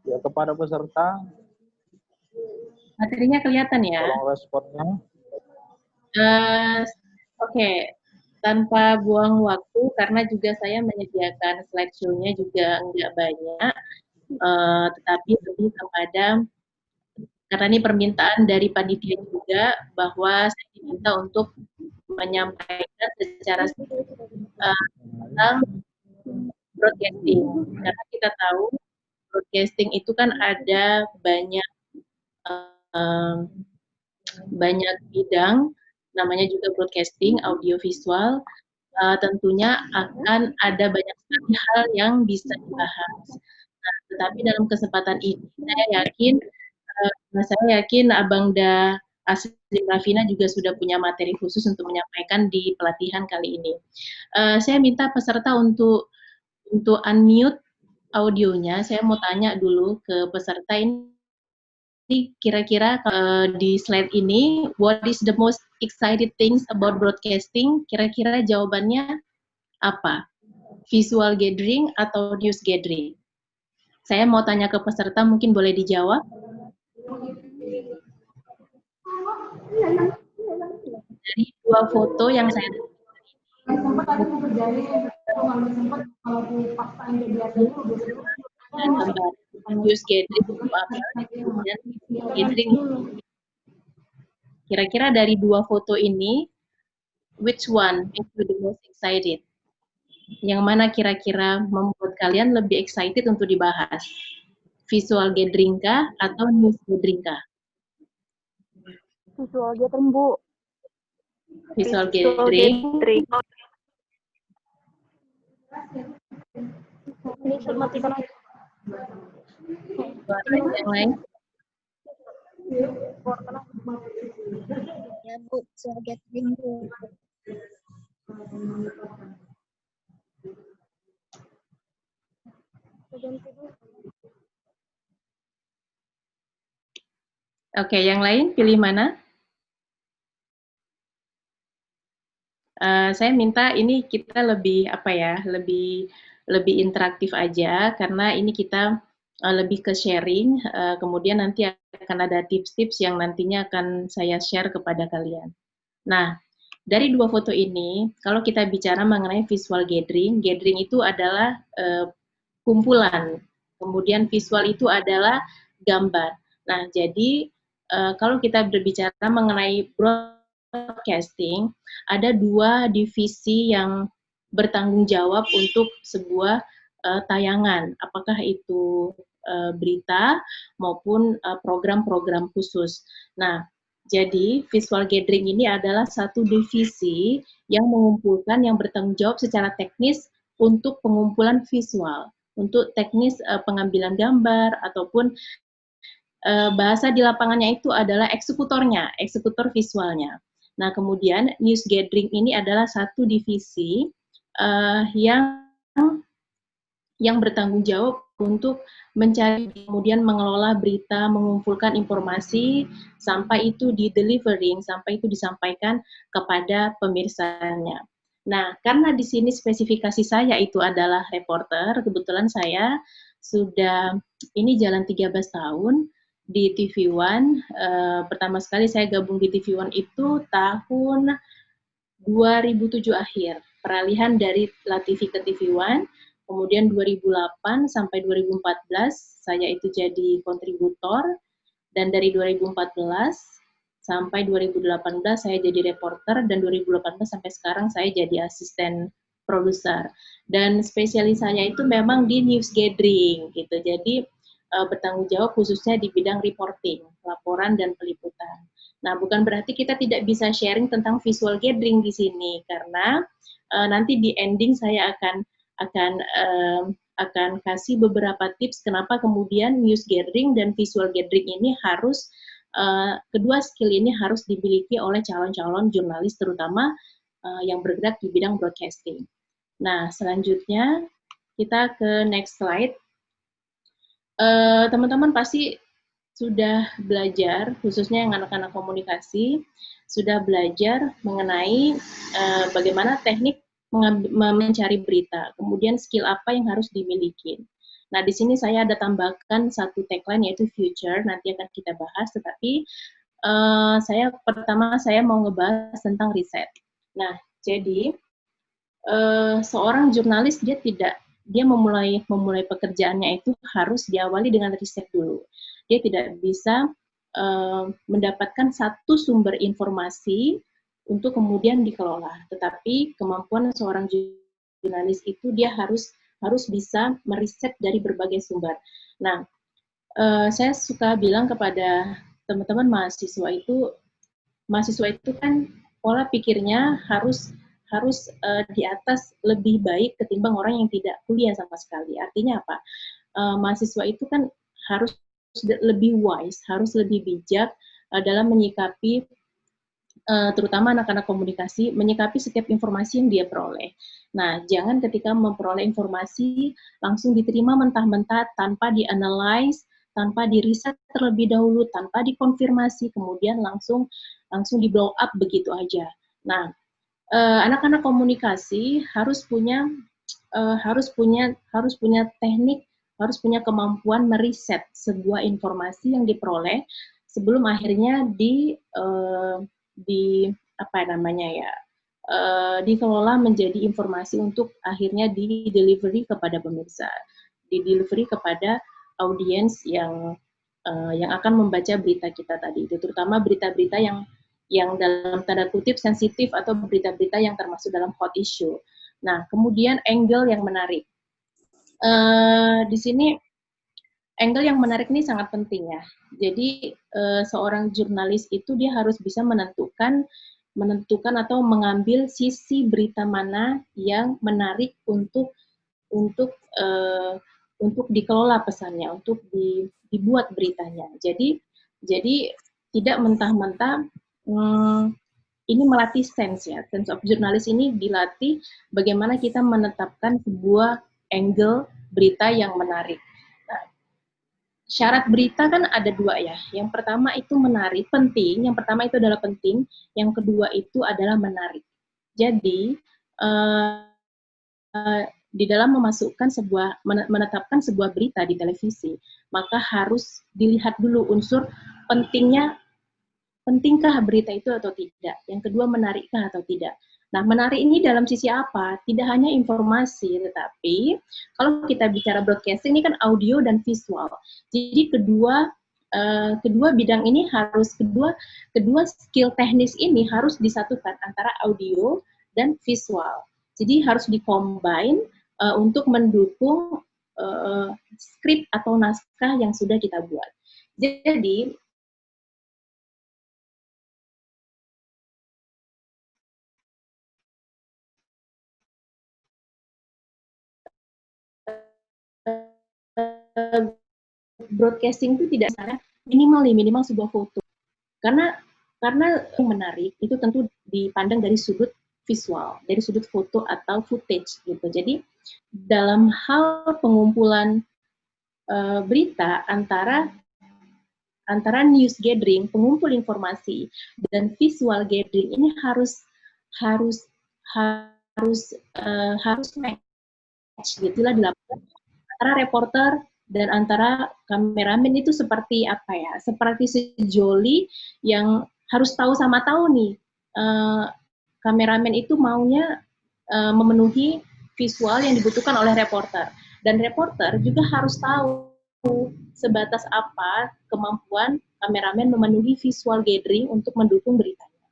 Ya, kepada peserta, Materinya kelihatan ya? tolong responnya. Oke, tanpa buang waktu, karena juga saya menyediakan slideshow-nya juga nggak banyak, tetapi lebih kepada, karena ini permintaan dari panitia juga, bahwa saya diminta untuk menyampaikan secara tentang broadcasting. Karena kita tahu broadcasting itu kan ada banyak banyak bidang, namanya juga broadcasting, audiovisual, tentunya akan ada banyak sekali hal yang bisa dibahas. Nah, tetapi dalam kesempatan ini saya yakin Abang Da Asri Rafina juga sudah punya materi khusus untuk menyampaikan di pelatihan kali ini. Saya minta peserta untuk unmute audionya. Saya mau tanya dulu ke peserta ini, kira-kira di slide ini, what is the most excited things about broadcasting? Kira-kira jawabannya apa? Visual gathering atau news gathering? Saya mau tanya ke peserta, mungkin boleh dijawab. Dari dua foto yang saya gambar news gathering itu apa, dan gathering. Kira-kira dari dua foto ini, which one makes you the most excited? Yang mana kira-kira membuat kalian lebih excited untuk dibahas? Visual gathering kah atau news gathering kah? Visual gathering, Bu. Visual gathering. Ini matikan aja. Yang lain? Ya, Bu, visual gathering, Bu. Oke, yang lain pilih mana? Saya minta ini kita lebih lebih interaktif aja, karena ini kita lebih ke sharing, kemudian nanti akan ada tips-tips yang nantinya akan saya share kepada kalian. Nah, dari dua foto ini, kalau kita bicara mengenai visual gathering, gathering itu adalah kumpulan, kemudian visual itu adalah gambar. Nah, jadi kalau kita berbicara mengenai broadcasting, ada dua divisi yang bertanggung jawab untuk sebuah tayangan, apakah itu berita maupun program-program khusus. Nah, jadi visual gathering ini adalah satu divisi yang mengumpulkan, yang bertanggung jawab secara teknis untuk pengumpulan visual, untuk teknis pengambilan gambar ataupun bahasa di lapangannya itu adalah eksekutornya, eksekutor visualnya. Nah, kemudian news gathering ini adalah satu divisi yang bertanggung jawab untuk mencari, kemudian mengelola berita, mengumpulkan informasi, sampai itu di delivering, sampai itu disampaikan kepada pemirsanya. Nah, karena di sini spesifikasi saya itu adalah reporter, kebetulan saya sudah ini jalan 13 tahun di TV One. Pertama sekali saya gabung di TV One itu tahun 2007 akhir, peralihan dari LaTV ke TV One. Kemudian 2008 sampai 2014 saya itu jadi kontributor, dan dari 2014 sampai 2018 saya jadi reporter, dan 2018 sampai sekarang saya jadi asisten produser. Dan spesialis saya itu memang di news gathering gitu. Jadi bertanggung jawab khususnya di bidang reporting, laporan dan peliputan. Nah, bukan berarti kita tidak bisa sharing tentang visual gathering di sini, karena nanti di ending saya akan kasih beberapa tips kenapa kemudian news gathering dan visual gathering ini harus kedua skill ini harus dimiliki oleh calon-calon jurnalis, terutama yang bergerak di bidang broadcasting. Nah, selanjutnya kita ke next slide. Teman-teman pasti sudah belajar, khususnya yang anak-anak komunikasi, sudah belajar mengenai bagaimana teknik mencari berita, kemudian skill apa yang harus dimiliki. Nah, di sini saya ada tambahkan satu tagline yaitu future, nanti akan kita bahas, tetapi saya mau ngebahas tentang riset. Nah, jadi seorang jurnalis dia memulai pekerjaannya itu harus diawali dengan riset dulu. Dia tidak bisa mendapatkan satu sumber informasi untuk kemudian dikelola. Tetapi kemampuan seorang jurnalis itu dia harus bisa meriset dari berbagai sumber. Nah, saya suka bilang kepada teman-teman mahasiswa itu kan pola pikirnya harus di atas lebih baik ketimbang orang yang tidak kuliah sama sekali. Artinya apa? Mahasiswa itu kan harus lebih wise, harus lebih bijak dalam menyikapi terutama anak-anak komunikasi, menyikapi setiap informasi yang dia peroleh. Nah, jangan ketika memperoleh informasi langsung diterima mentah-mentah tanpa dianalise, tanpa diriset terlebih dahulu, tanpa dikonfirmasi, kemudian langsung di blow up begitu aja. Nah, anak-anak komunikasi harus punya teknik, harus punya kemampuan meriset sebuah informasi yang diperoleh sebelum akhirnya dikelola menjadi informasi untuk akhirnya di-delivery kepada pemirsa, di-delivery kepada audiens yang akan membaca berita kita tadi itu, terutama berita-berita yang dalam tanda kutip sensitif atau berita-berita yang termasuk dalam hot issue. Nah, kemudian angle yang menarik. Di sini angle yang menarik ini sangat penting ya. Jadi seorang jurnalis itu dia harus bisa menentukan atau mengambil sisi berita mana yang menarik untuk dikelola pesannya, untuk dibuat beritanya. Jadi tidak mentah-mentah ini melatih sense ya. Sense of journalist ini dilatih bagaimana kita menetapkan sebuah angle berita yang menarik. Syarat berita kan ada dua ya. Yang pertama itu menarik, penting. Yang pertama itu adalah penting. Yang kedua itu adalah menarik. Jadi di dalam menetapkan sebuah berita di televisi, maka harus dilihat dulu unsur pentingkah berita itu atau tidak. Yang kedua, menarikkah atau tidak. Nah, menarik ini dalam sisi apa? Tidak hanya informasi, tetapi kalau kita bicara broadcasting ini kan audio dan visual. Jadi kedua bidang ini kedua skill teknis ini harus disatukan antara audio dan visual. Jadi harus dikombine untuk mendukung skrip atau naskah yang sudah kita buat. Jadi broadcasting itu tidak salah, minimal sebuah foto. Karena yang menarik itu tentu dipandang dari sudut visual, dari sudut foto atau footage gitu. Jadi dalam hal pengumpulan berita antara news gathering, pengumpul informasi dan visual gathering ini harus match gitulah dilakukan antara reporter dan antara kameramen. Itu seperti apa ya? Seperti sejoli yang harus tahu sama tahu nih. Kameramen itu maunya memenuhi visual yang dibutuhkan oleh reporter, dan reporter juga harus tahu sebatas apa kemampuan kameramen memenuhi visual gathering untuk mendukung beritanya.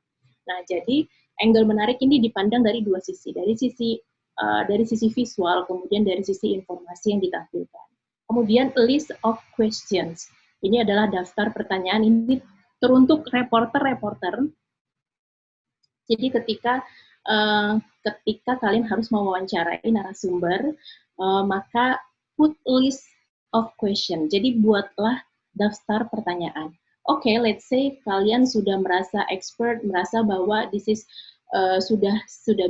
Nah, jadi angle menarik ini dipandang dari dua sisi, dari sisi visual, kemudian dari sisi informasi yang ditampilkan. Kemudian list of questions. Ini adalah daftar pertanyaan, ini teruntuk reporter. Jadi ketika kalian harus mewawancarai narasumber, maka put list of question. Jadi buatlah daftar pertanyaan. Oke, let's say kalian sudah merasa expert, merasa bahwa this is sudah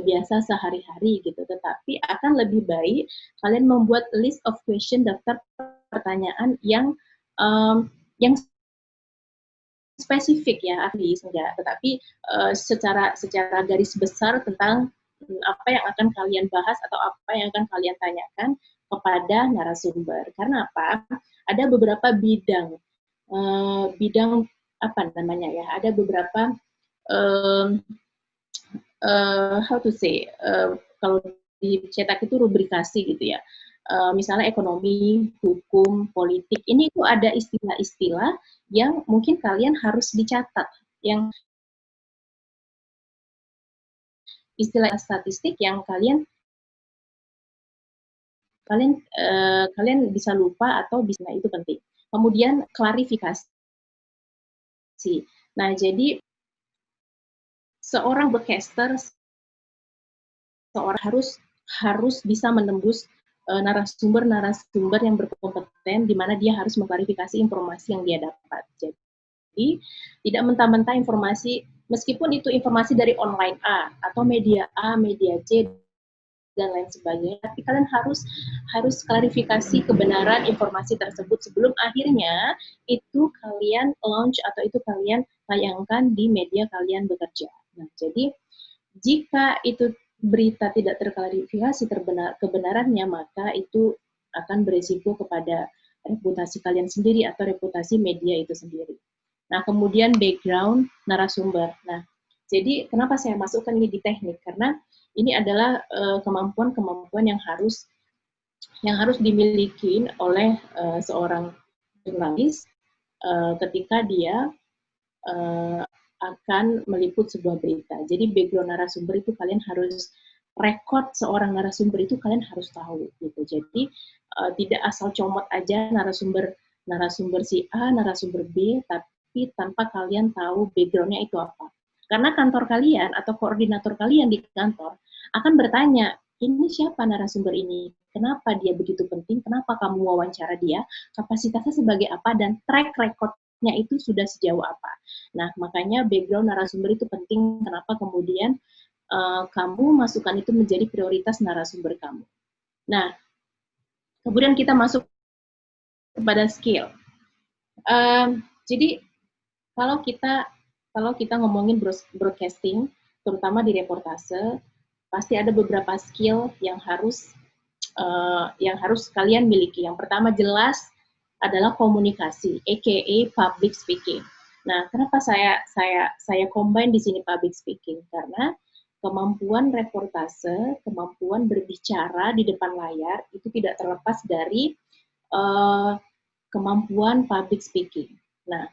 biasa sehari-hari gitu. Tetapi akan lebih baik kalian membuat list of question, daftar pertanyaan yang spesifik ya, enggak, tetapi secara garis besar tentang apa yang akan kalian bahas atau apa yang akan kalian tanyakan kepada narasumber. Karena apa? Ada beberapa bidang, bidang apa namanya ya? Ada beberapa how to say, kalau dicetak itu rubrikasi gitu ya. Misalnya ekonomi, hukum, politik, ini itu ada istilah-istilah yang mungkin kalian harus dicatat, yang istilah statistik yang kalian bisa lupa atau bisa, itu penting. Kemudian klarifikasi. Nah, jadi seorang broadcaster, seorang harus bisa menembus narasumber yang berkompeten, di mana dia harus mengklarifikasi informasi yang dia dapat. Jadi tidak mentah-mentah informasi, meskipun itu informasi dari online A atau media A, media C dan lain sebagainya, tapi kalian harus klarifikasi kebenaran informasi tersebut sebelum akhirnya itu kalian launch atau itu kalian tayangkan di media kalian bekerja. Nah, jadi jika itu berita tidak terklarifikasi kebenarannya, maka itu akan berisiko kepada reputasi kalian sendiri atau reputasi media itu sendiri. Nah, kemudian background narasumber. Nah, jadi kenapa saya masukkan ini di teknik? Karena ini adalah kemampuan-kemampuan yang harus dimiliki oleh seorang jurnalis ketika dia akan meliput sebuah berita. Jadi background narasumber itu kalian harus record seorang narasumber itu kalian harus tahu gitu. Jadi tidak asal comot aja narasumber si A, narasumber B, tapi tanpa kalian tahu backgroundnya itu apa. Karena kantor kalian atau koordinator kalian di kantor akan bertanya, ini siapa narasumber ini? Kenapa dia begitu penting? Kenapa kamu wawancara dia? Kapasitasnya sebagai apa? Dan track record-nya itu sudah sejauh apa? Nah, makanya background narasumber itu penting. Kenapa kemudian kamu masukkan itu menjadi prioritas narasumber kamu. Nah, kemudian kita masuk kepada skill. Jadi kalau kita ngomongin broadcasting, terutama di reportase, pasti ada beberapa skill yang harus kalian miliki. Yang pertama jelas adalah komunikasi, aka public speaking. Nah, kenapa saya combine di sini public speaking? Karena kemampuan reportase, kemampuan berbicara di depan layar itu tidak terlepas dari kemampuan public speaking. Nah,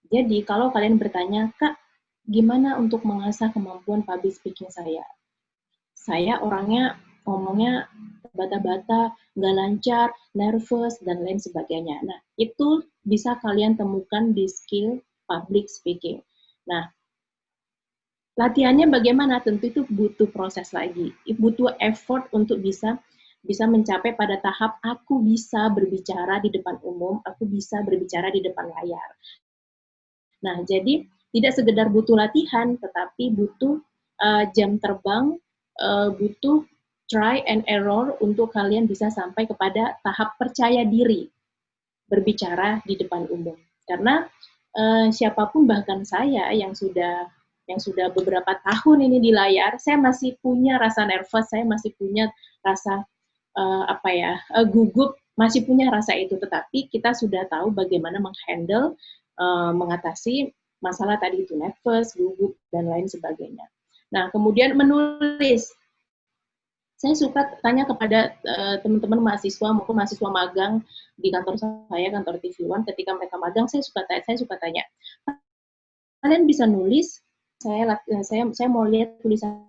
jadi kalau kalian bertanya, Kak, gimana untuk mengasah kemampuan public speaking saya? Saya orangnya ngomongnya bata-bata, nggak lancar, nervous, dan lain sebagainya. Nah, itu bisa kalian temukan di skill public speaking. Nah, latihannya bagaimana? Tentu itu butuh proses lagi. Butuh effort untuk bisa mencapai pada tahap aku bisa berbicara di depan umum, aku bisa berbicara di depan layar. Nah, jadi tidak sekedar butuh latihan, tetapi butuh jam terbang, butuh try and error untuk kalian bisa sampai kepada tahap percaya diri berbicara di depan umum. Karena siapapun, bahkan saya yang sudah beberapa tahun ini di layar, saya masih punya rasa nervous, saya masih punya rasa gugup, masih punya rasa itu. Tetapi kita sudah tahu bagaimana menghandle, mengatasi masalah tadi itu, nervous, gugup, dan lain sebagainya. Nah, kemudian menulis. Saya suka tanya kepada teman-teman mahasiswa maupun mahasiswa magang di kantor saya, kantor TV One, ketika mereka magang, saya suka tanya, kalian bisa nulis? Saya mau lihat tulisan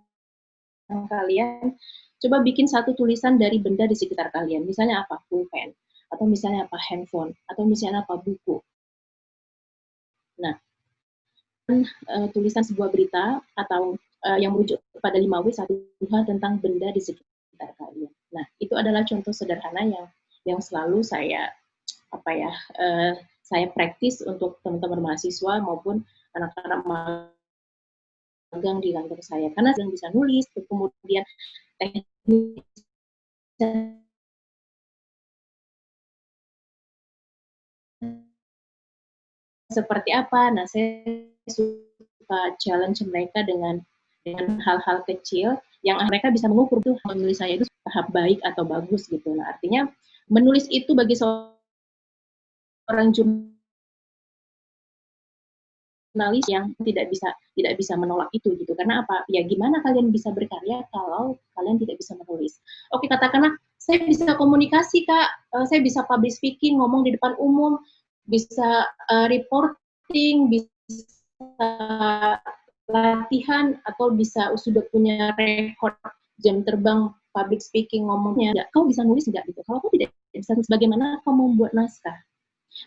kalian. Coba bikin satu tulisan dari benda di sekitar kalian. Misalnya apa? Pulpen. Atau misalnya apa? Handphone. Atau misalnya apa? Buku. Nah, tulisan sebuah berita atau yang merujuk pada 5W, 1H tentang benda di sekitar kalian. Nah, itu adalah contoh sederhana yang selalu saya praktis untuk teman-teman mahasiswa maupun anak-anak magang di kantor saya. Karena sedang bisa nulis, kemudian teknik seperti apa. Nah, saya suka challenge mereka dengan hal-hal kecil yang mereka bisa mengukur tuh menulis saya itu tahap baik atau bagus gitu. Nah, artinya menulis itu bagi seorang jurnalis yang tidak bisa menolak itu gitu. Karena apa? Ya gimana kalian bisa berkarya kalau kalian tidak bisa menulis? Oke, katakanlah saya bisa komunikasi Kak, saya bisa public speaking, ngomong di depan umum, bisa reporting, bisa latihan atau bisa sudah punya rekor jam terbang public speaking ngomongnya. Ya, kau bisa nulis nggak gitu? Kalau kau tidak bisa nulis, bagaimana kau membuat naskah?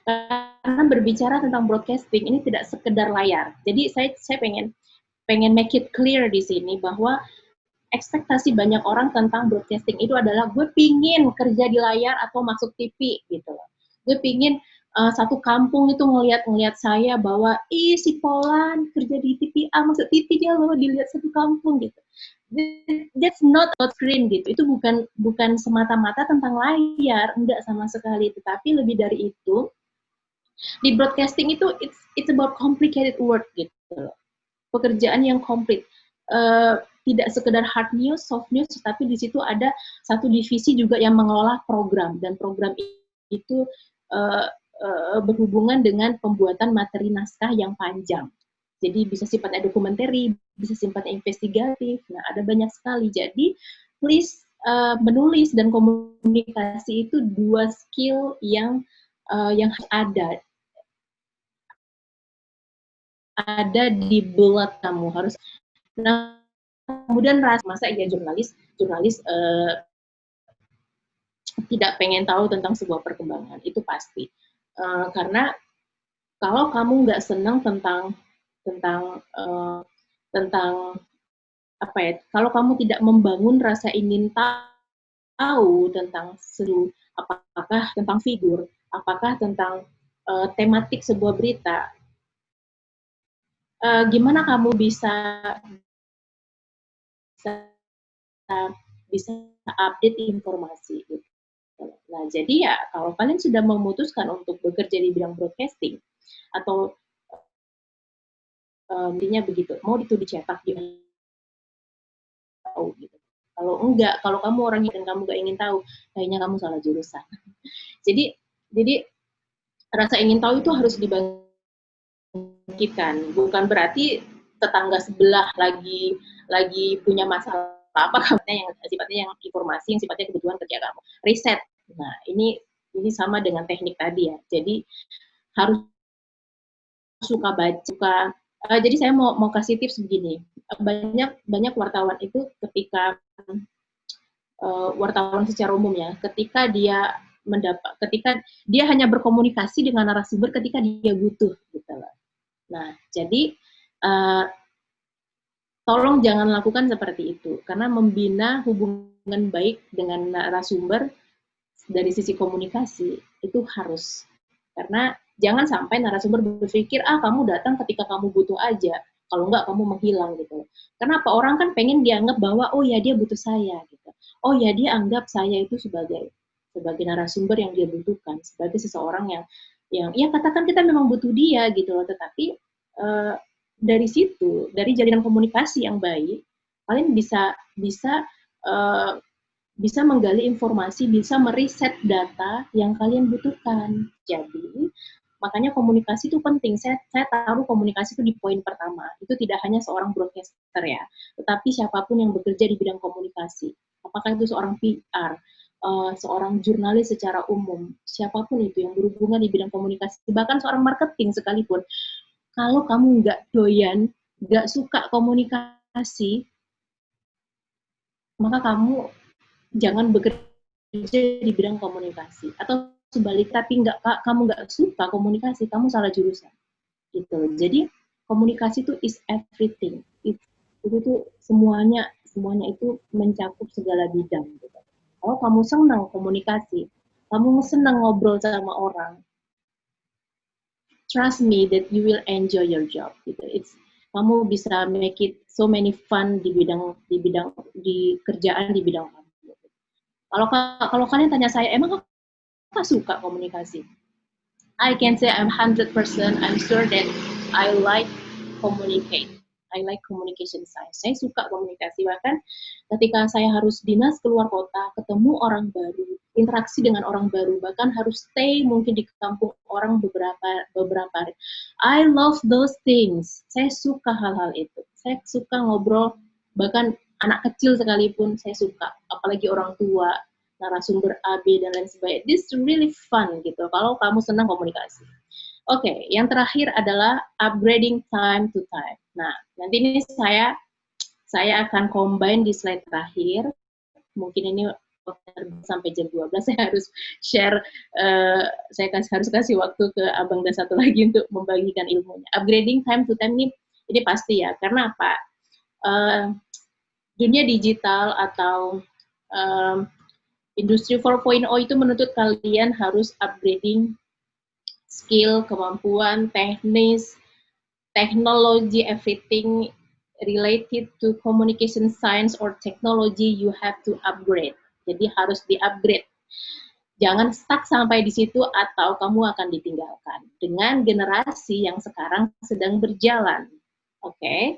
Karena berbicara tentang broadcasting ini tidak sekedar layar. Jadi saya pengen make it clear di sini bahwa ekspektasi banyak orang tentang broadcasting itu adalah gue pingin kerja di layar atau masuk TV gitu loh. Gue pingin satu kampung itu ngelihat saya bahwa si Polan kerja di TV masuk TV dia loh, dilihat satu kampung gitu. That's not about screen gitu. Itu bukan semata-mata tentang layar, enggak sama sekali. Tetapi lebih dari itu, di broadcasting itu it's about complicated work gitu. Pekerjaan yang komplit. Tidak sekedar hard news, soft news, tapi di situ ada satu divisi juga yang mengelola program, dan program itu berhubungan dengan pembuatan materi naskah yang panjang. Jadi bisa sifatnya dokumenter, bisa sifatnya investigatif. Nah, ada banyak sekali. Jadi please menulis dan komunikasi itu dua skill yang ada di blood kamu harus. Nah, kemudian masa ya jurnalis tidak pengen tahu tentang sebuah perkembangan, itu pasti. Karena kalau kamu nggak senang tentang apa ya, kalau kamu tidak membangun rasa ingin tahu tentang apakah tentang figur, apakah tentang tematik sebuah berita, gimana kamu bisa update informasi gitu. Nah, jadi ya kalau kalian sudah memutuskan untuk bekerja di bidang broadcasting atau intinya begitu, mau itu dicetak di tahu gitu. Kalau enggak, kalau kamu orangnya dan kamu gak ingin tahu, kayaknya kamu salah jurusan. jadi rasa ingin tahu itu harus dibangkitkan. Bukan berarti tetangga sebelah lagi punya masalah apa yang sifatnya yang informasi, yang sifatnya kebutuhan kerja kamu. Riset. Nah, ini sama dengan teknik tadi ya. Jadi harus suka baca, jadi saya mau kasih tips begini. Banyak wartawan itu ketika wartawan secara umum ya, ketika dia hanya berkomunikasi dengan narasumber ketika dia butuh gitu loh. Nah, jadi tolong jangan lakukan seperti itu, karena membina hubungan baik dengan narasumber dari sisi komunikasi itu harus. Karena jangan sampai narasumber berpikir, kamu datang ketika kamu butuh aja, kalau enggak kamu menghilang gitu. Kenapa? Orang kan pengen dianggap bahwa, oh ya dia butuh saya gitu. Oh ya dia anggap saya itu sebagai narasumber yang dia butuhkan, sebagai seseorang yang ya katakan kita memang butuh dia gitu loh, tetapi dari situ, dari jalinan komunikasi yang baik, kalian bisa menggali informasi, bisa meriset data yang kalian butuhkan. Jadi, makanya komunikasi itu penting. Saya taruh komunikasi itu di poin pertama. Itu tidak hanya seorang broadcaster ya, tetapi siapapun yang bekerja di bidang komunikasi. Apakah itu seorang PR, seorang jurnalis secara umum, siapapun itu yang berhubungan di bidang komunikasi, bahkan seorang marketing sekalipun. Kalau kamu nggak doyan, nggak suka komunikasi, maka kamu jangan bekerja di bidang komunikasi. Atau sebaliknya, tapi kamu nggak suka komunikasi, kamu salah jurusan. Gitu. Jadi komunikasi itu is everything. Itu tuh semuanya itu mencakup segala bidang. Gitu. Kalau kamu senang komunikasi, kamu senang ngobrol sama orang, trust me that you will enjoy your job. Gitu. Kamu bisa make it so many fun di kerjaan di bidang kamu. Kalau kalian tanya saya, emang kakak suka komunikasi? I can say I'm 100%, I'm sure that I like communicate. I like communication science. Saya suka komunikasi, bahkan ketika saya harus dinas keluar kota, ketemu orang baru, interaksi dengan orang baru, bahkan harus stay mungkin di kampung orang beberapa hari. I love those things. Saya suka hal-hal itu. Saya suka ngobrol, bahkan anak kecil sekalipun saya suka, apalagi orang tua, narasumber AB dan lain sebagainya. This really fun gitu kalau kamu senang komunikasi. Oke, yang terakhir adalah upgrading time to time. Nah, nanti ini saya akan combine di slide terakhir. Mungkin ini sampai jam 12 saya harus share, saya harus kasih waktu ke Abang dan satu lagi untuk membagikan ilmunya. Upgrading time to time ini pasti ya, karena apa? Dunia digital atau industri 4.0 itu menuntut kalian harus upgrading skill, kemampuan, teknis, teknologi, everything related to communication science or technology, you have to upgrade. Jadi harus di-upgrade. Jangan stuck sampai di situ atau kamu akan ditinggalkan dengan generasi yang sekarang sedang berjalan. Oke.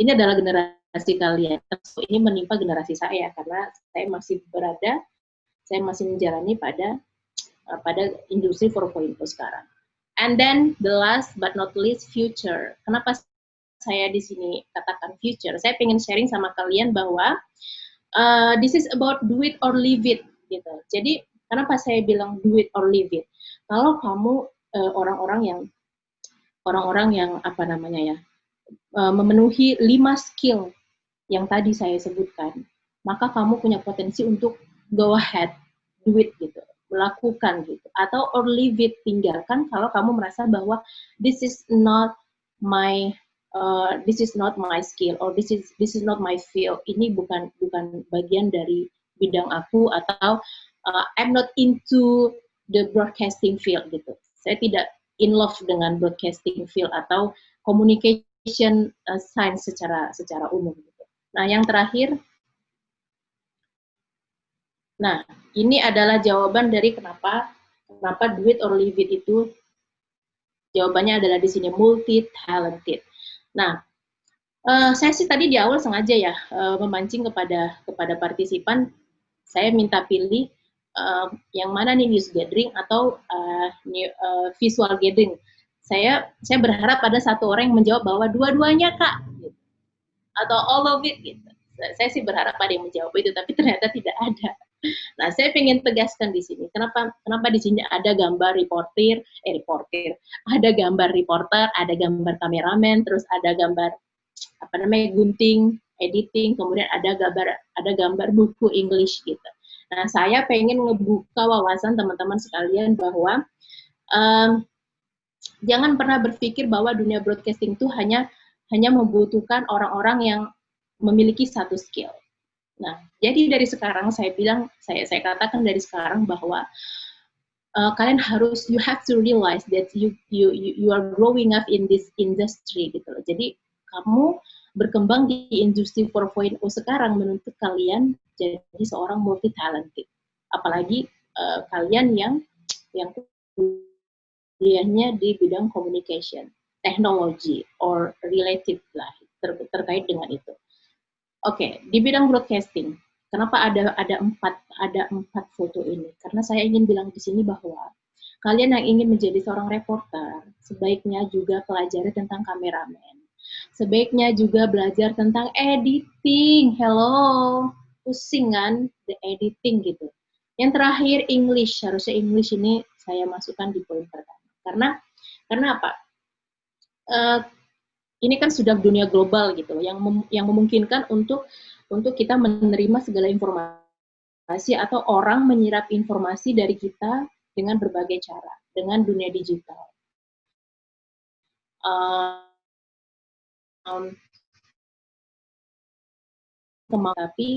Ini adalah generasi kalian. Ini menimpa generasi saya karena saya masih menjalani pada industri 4.0 sekarang. And then the last but not least, future. Kenapa saya di sini katakan future? Saya pengen sharing sama kalian bahwa this is about do it or leave it gitu. Jadi kenapa saya bilang do it or leave it? Kalau kamu orang-orang yang apa namanya ya, memenuhi 5 skill yang tadi saya sebutkan, maka kamu punya potensi untuk go ahead, do it gitu, melakukan gitu, atau or leave it, tinggalkan kalau kamu merasa bahwa this is not my skill or this is not my field, ini bukan bagian dari bidang aku, atau I'm not into the broadcasting field gitu. Saya tidak in love dengan broadcasting field atau communication science secara umum gitu. Nah, yang terakhir, nah, ini adalah jawaban dari kenapa do it or leave it itu, jawabannya adalah di sini, multi-talented. Nah, saya sih tadi di awal sengaja ya memancing kepada partisipan, saya minta pilih yang mana nih, news gathering atau visual gathering. Saya berharap ada satu orang yang menjawab bahwa dua-duanya Kak, gitu. Atau all of it gitu. Saya sih berharap ada yang menjawab itu, tapi ternyata tidak ada. Nah, saya ingin tegaskan di sini. Kenapa di sini ada gambar reporter, ada gambar reporter, ada gambar kameramen, terus ada gambar apa namanya, gunting, editing, kemudian ada gambar buku English gitu. Nah, saya pengen ngebuka wawasan teman-teman sekalian bahwa jangan pernah berpikir bahwa dunia broadcasting itu hanya membutuhkan orang-orang yang memiliki satu skill. Nah, jadi dari sekarang saya katakan dari sekarang bahwa kalian harus, you have to realize that you are growing up in this industry gitu loh. Jadi kamu berkembang di industri 4.0 sekarang menuntut kalian jadi seorang multi talented. Apalagi kalian yang kuliahnya di bidang communication, technology or related lah, terkait dengan itu. Oke, di bidang broadcasting, kenapa ada empat foto ini? Karena saya ingin bilang di sini bahwa kalian yang ingin menjadi seorang reporter, sebaiknya juga pelajari tentang kameramen. Sebaiknya juga belajar tentang editing. Hello, pusing kan the editing gitu. Yang terakhir English, harusnya English ini saya masukkan di poin pertama. Karena apa? Ini kan sudah dunia global gitu, yang memungkinkan untuk kita menerima segala informasi atau orang menyerap informasi dari kita dengan berbagai cara, dengan dunia digital. Tapi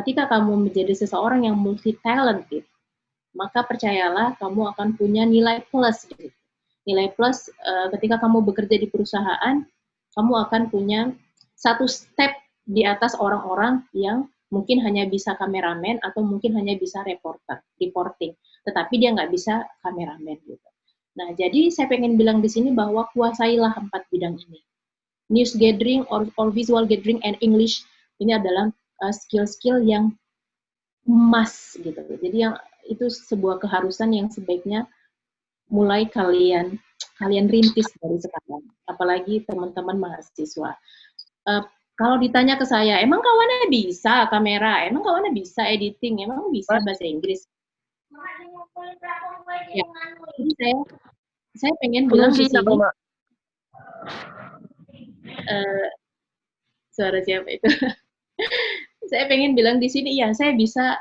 ketika kamu menjadi seseorang yang multi talented, maka percayalah kamu akan punya nilai plus gitu. Nilai plus ketika kamu bekerja di perusahaan, kamu akan punya satu step di atas orang-orang yang mungkin hanya bisa kameramen atau mungkin hanya bisa reporting, tetapi dia nggak bisa kameramen gitu. Nah, jadi saya pengen bilang di sini bahwa kuasailah 4 bidang ini. news gathering or visual gathering and English ini adalah skill-skill yang must gitu. Jadi yang itu sebuah keharusan yang sebaiknya mulai kalian rintis dari sekarang, apalagi teman-teman mahasiswa. Kalau ditanya ke saya, emang kawannya bisa kamera, emang kawannya bisa editing, emang bisa bahasa Inggris? Ya, jadi saya pengen bilang di sini, suara siapa itu? Saya pengen bilang di sini, ya saya bisa,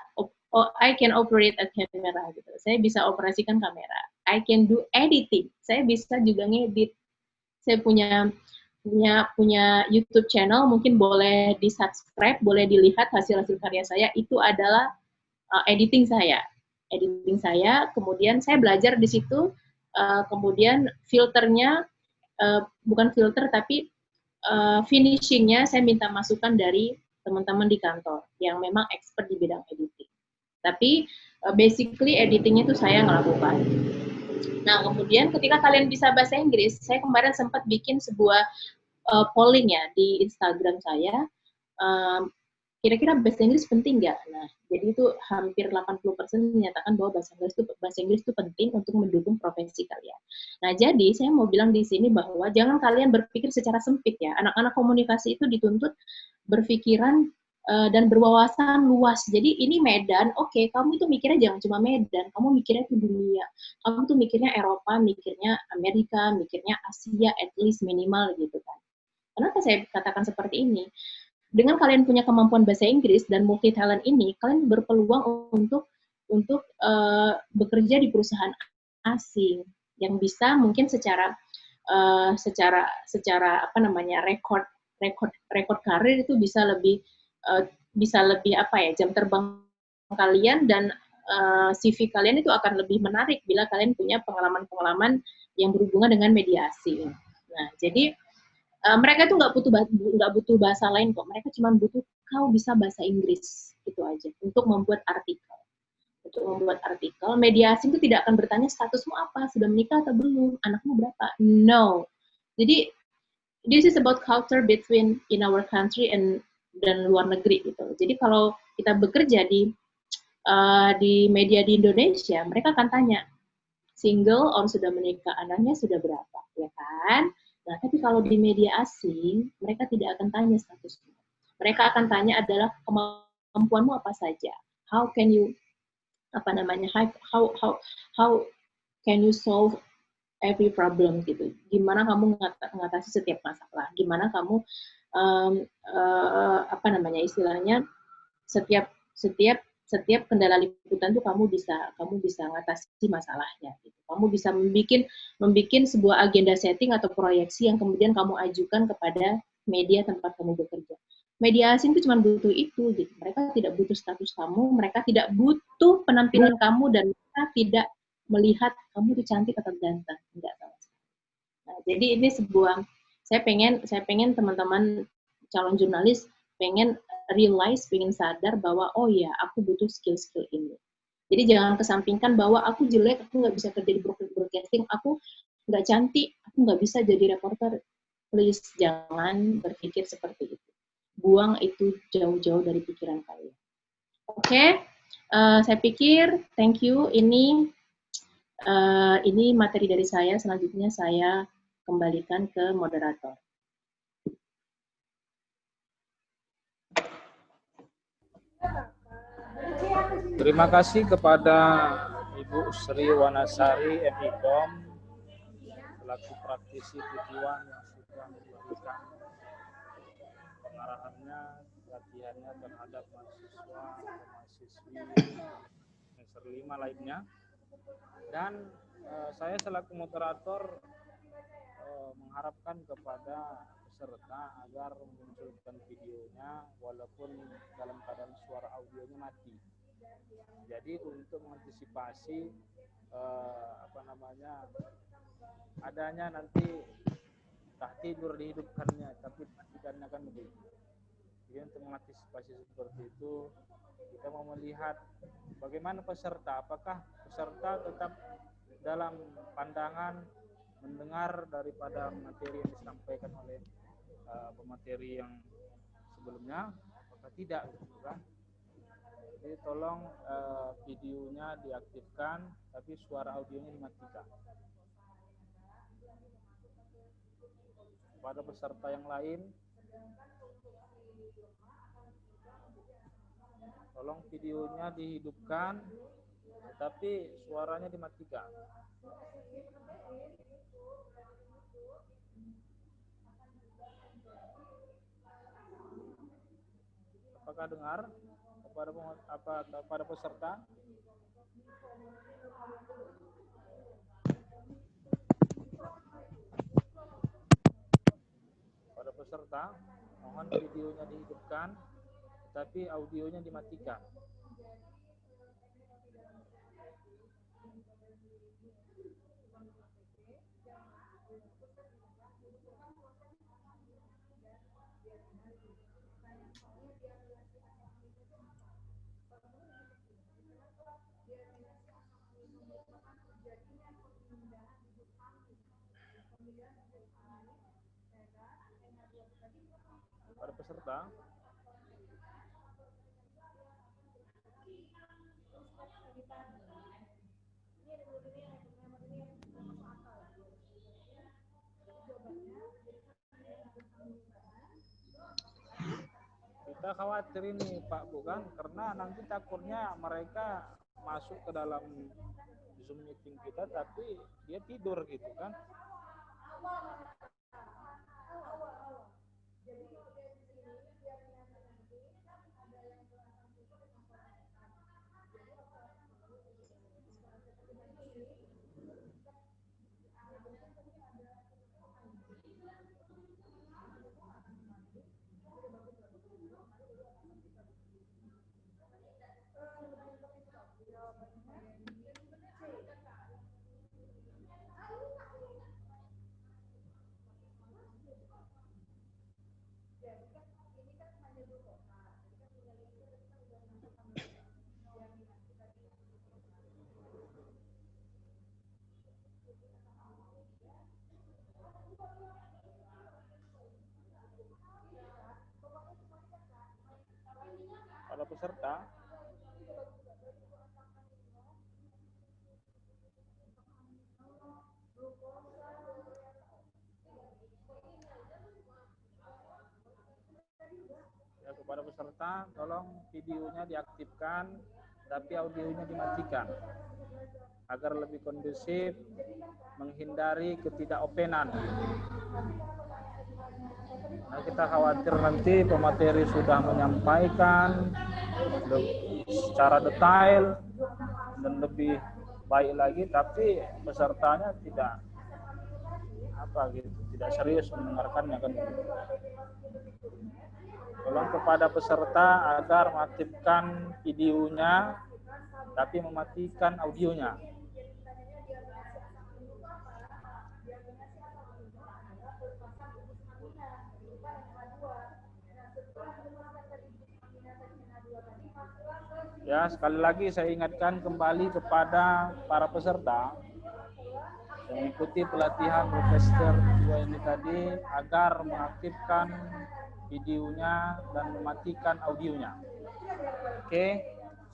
I can operate a camera gitu. Saya bisa operasikan kamera. I can do editing. Saya bisa juga ngedit. Saya punya YouTube channel, mungkin boleh di subscribe, boleh dilihat hasil-hasil karya saya. Itu adalah editing saya. Kemudian saya belajar di situ. Kemudian filternya bukan filter tapi finishingnya saya minta masukan dari teman-teman di kantor yang memang expert di bidang editing. Tapi basically editingnya itu saya ngelakukan. Nah, kemudian ketika kalian bisa bahasa Inggris, saya kemarin sempat bikin sebuah polling ya di Instagram saya. Kira-kira bahasa Inggris penting nggak? Nah, jadi itu hampir 80% menyatakan bahwa bahasa Inggris itu penting untuk mendukung profesi kalian. Nah, jadi saya mau bilang di sini bahwa jangan kalian berpikir secara sempit ya. Anak-anak komunikasi itu dituntut berpikiran dan berwawasan luas. Jadi ini Medan, oke, kamu itu mikirnya jangan cuma Medan, kamu mikirnya itu dunia. Kamu tuh mikirnya Eropa, mikirnya Amerika, mikirnya Asia, at least minimal gitu kan. Kenapa saya katakan seperti ini? Dengan kalian punya kemampuan bahasa Inggris dan multi talent ini, kalian berpeluang untuk bekerja di perusahaan asing yang bisa mungkin secara apa namanya rekod karir itu bisa lebih apa ya, jam terbang kalian dan CV kalian itu akan lebih menarik bila kalian punya pengalaman-pengalaman yang berhubungan dengan media asing. Nah, jadi mereka itu nggak butuh bahasa lain kok. Mereka cuma butuh kau bisa bahasa Inggris gitu aja untuk membuat artikel. Media asing itu tidak akan bertanya statusmu apa, sudah menikah atau belum, anakmu berapa. No. Jadi this is about culture between in our country dan luar negeri gitu. Jadi kalau kita bekerja di media di Indonesia, mereka akan tanya single or sudah menikah, anaknya sudah berapa, ya kan? Nah, tapi kalau di media asing, mereka tidak akan tanya statusmu. Mereka akan tanya adalah kemampuanmu apa saja. How can you how can you solve every problem gitu. Gimana kamu mengatasi setiap masalah? Gimana kamu istilahnya setiap kendala liputan tuh kamu bisa ngatasi masalahnya gitu. Kamu bisa membuat sebuah agenda setting atau proyeksi yang kemudian kamu ajukan kepada media tempat kamu bekerja. Media asing itu cuma butuh itu gitu. Mereka tidak butuh status kamu, mereka tidak butuh penampilan kamu, dan mereka tidak melihat kamu itu cantik atau ganteng, enggak sama sekali. Nah, jadi ini saya pengen teman-teman calon jurnalis pengen sadar bahwa oh ya, aku butuh skill-skill ini. Jadi jangan kesampingkan bahwa aku jelek, aku nggak bisa kerja di broadcasting, aku nggak cantik, aku nggak bisa jadi reporter. Please jangan berpikir seperti itu. Buang itu jauh-jauh dari pikiran kalian. Oke, saya pikir thank you. Ini materi dari saya. Selanjutnya saya kembalikan ke moderator. Terima kasih kepada Ibu Sri Wanasari MIKOM selaku praktisi Tujuan yang sudah memberikan pengarahannya, pelatihannya terhadap mahasiswa atau mahasiswi semester 5 lainnya. Dan saya selaku moderator mengharapkan kepada peserta agar memunculkan videonya walaupun dalam keadaan suara audionya mati. Jadi untuk mengantisipasi adanya nanti tak tidur dihidupkannya tapi tidaknya kan begitu. Jadi untuk mengantisipasi seperti itu, kita mau melihat bagaimana peserta, apakah peserta tetap dalam pandangan mendengar daripada materi yang disampaikan oleh pemateri yang sebelumnya apakah tidak gitu kan. Jadi tolong videonya diaktifkan tapi suara audionya dimatikan. Pada peserta yang lain, tolong videonya dihidupkan tetapi suaranya dimatikan. Apakah dengar kepada peserta? Pada peserta, mohon videonya dihidupkan, tapi audionya dimatikan. Pada peserta, kita khawatir ini Pak bukan, karena nanti takutnya mereka masuk ke dalam Zoom meeting kita tapi dia tidur gitu kan. Pada peserta, ya, kepada peserta tolong videonya diaktifkan tapi audionya dimatikan agar lebih kondusif, menghindari ketidakopenan. Nah, kita khawatir nanti pemateri sudah menyampaikan secara detail dan lebih baik lagi, tapi pesertanya tidak tidak serius mendengarkannya kan. Tolong kepada peserta agar mengaktifkan videonya tapi mematikan audionya. Ya, sekali lagi saya ingatkan kembali kepada para peserta yang mengikuti pelatihan Profesor 2 ini tadi agar mengaktifkan videonya dan mematikan audionya. Oke,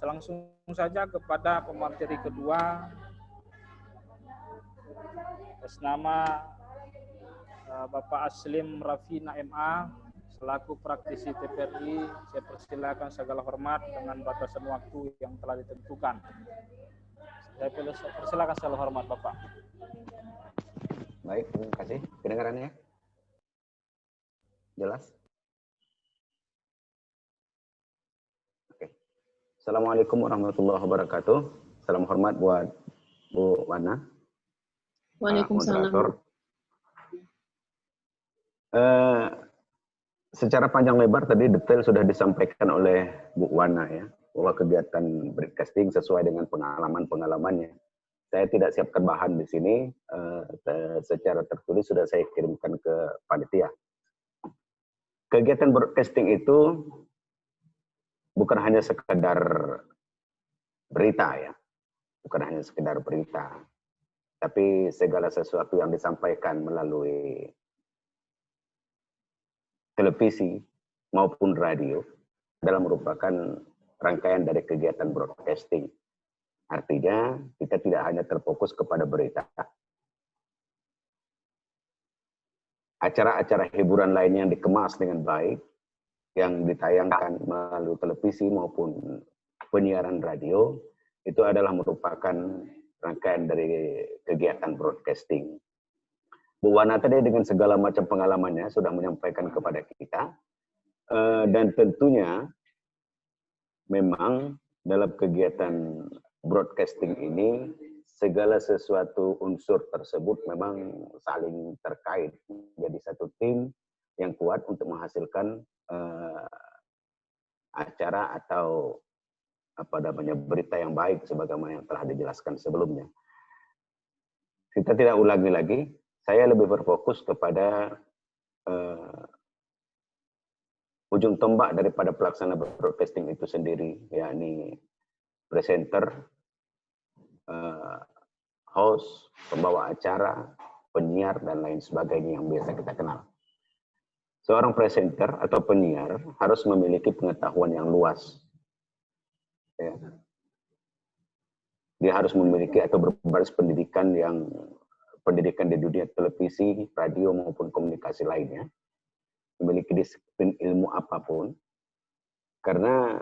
langsung saja kepada pemateri kedua atas nama Bapak Aslim Rafina MA selaku praktisi TPRI. Saya persilakan segala hormat dengan batasan waktu yang telah ditentukan. Saya persilakan segala hormat Bapak. Baik, terima kasih. Kedengarannya jelas? Oke. Assalamualaikum warahmatullahi wabarakatuh. Salam hormat buat Bu Wana. Waalaikumsalam. Secara panjang lebar tadi detail sudah disampaikan oleh Bu Wana ya, bahwa kegiatan broadcasting sesuai dengan pengalaman-pengalamannya. Saya tidak siapkan bahan di sini, secara tertulis sudah saya kirimkan ke panitia. Kegiatan broadcasting itu bukan hanya sekedar berita ya, bukan hanya sekedar berita, tapi segala sesuatu yang disampaikan melalui televisi maupun radio adalah merupakan rangkaian dari kegiatan broadcasting. Artinya kita tidak hanya terfokus kepada berita. Acara-acara hiburan lainnya yang dikemas dengan baik, yang ditayangkan melalui televisi maupun penyiaran radio, itu adalah merupakan rangkaian dari kegiatan broadcasting. Bu Wana tadi dengan segala macam pengalamannya sudah menyampaikan kepada kita, dan tentunya memang dalam kegiatan broadcasting ini segala sesuatu unsur tersebut memang saling terkait menjadi satu tim yang kuat untuk menghasilkan acara atau apa namanya berita yang baik sebagaimana yang telah dijelaskan sebelumnya. Kita tidak ulangi lagi, saya lebih berfokus kepada ujung tombak daripada pelaksana broadcasting itu sendiri, yakni presenter, host, pembawa acara, penyiar, dan lain sebagainya yang biasa kita kenal. Seorang presenter atau penyiar harus memiliki pengetahuan yang luas. Ya. Dia harus memiliki atau berbasis pendidikan di dunia televisi, radio, maupun komunikasi lainnya. Memiliki disiplin ilmu apapun. Karena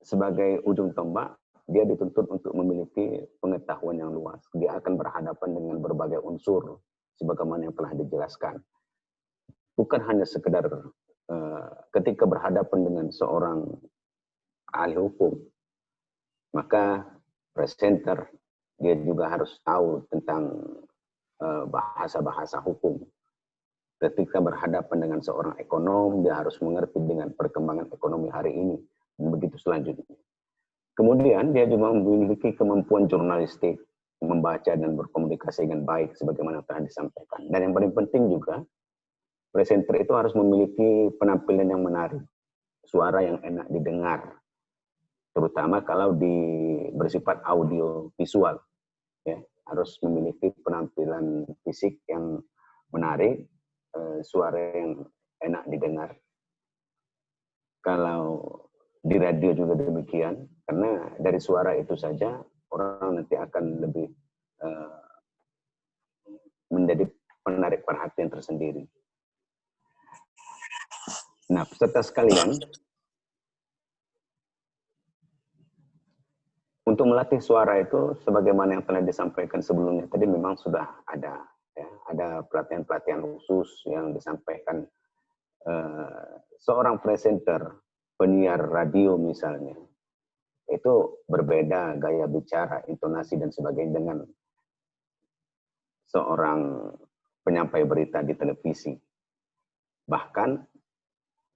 sebagai ujung tombak, dia dituntut untuk memiliki pengetahuan yang luas. Dia akan berhadapan dengan berbagai unsur, sebagaimana yang telah dijelaskan. Bukan hanya sekedar ketika berhadapan dengan seorang ahli hukum, maka presenter dia juga harus tahu tentang bahasa-bahasa hukum. Ketika berhadapan dengan seorang ekonom, dia harus mengerti dengan perkembangan ekonomi hari ini, dan begitu selanjutnya. Kemudian dia juga memiliki kemampuan jurnalistik, membaca dan berkomunikasi dengan baik sebagaimana telah disampaikan. Dan yang paling penting juga, presenter itu harus memiliki penampilan yang menarik, suara yang enak didengar, terutama kalau bersifat audio visual. Ya, harus memiliki penampilan fisik yang menarik, suara yang enak didengar. Kalau di radio juga demikian, karena dari suara itu saja orang nanti akan lebih menjadi penarik perhatian tersendiri. Nah, peserta sekalian, untuk melatih suara itu, sebagaimana yang telah disampaikan sebelumnya tadi, memang sudah ada, ya, ada pelatihan-pelatihan khusus yang disampaikan. Seorang presenter, penyiar radio misalnya, itu berbeda gaya bicara, intonasi dan sebagainya dengan seorang penyampai berita di televisi. Bahkan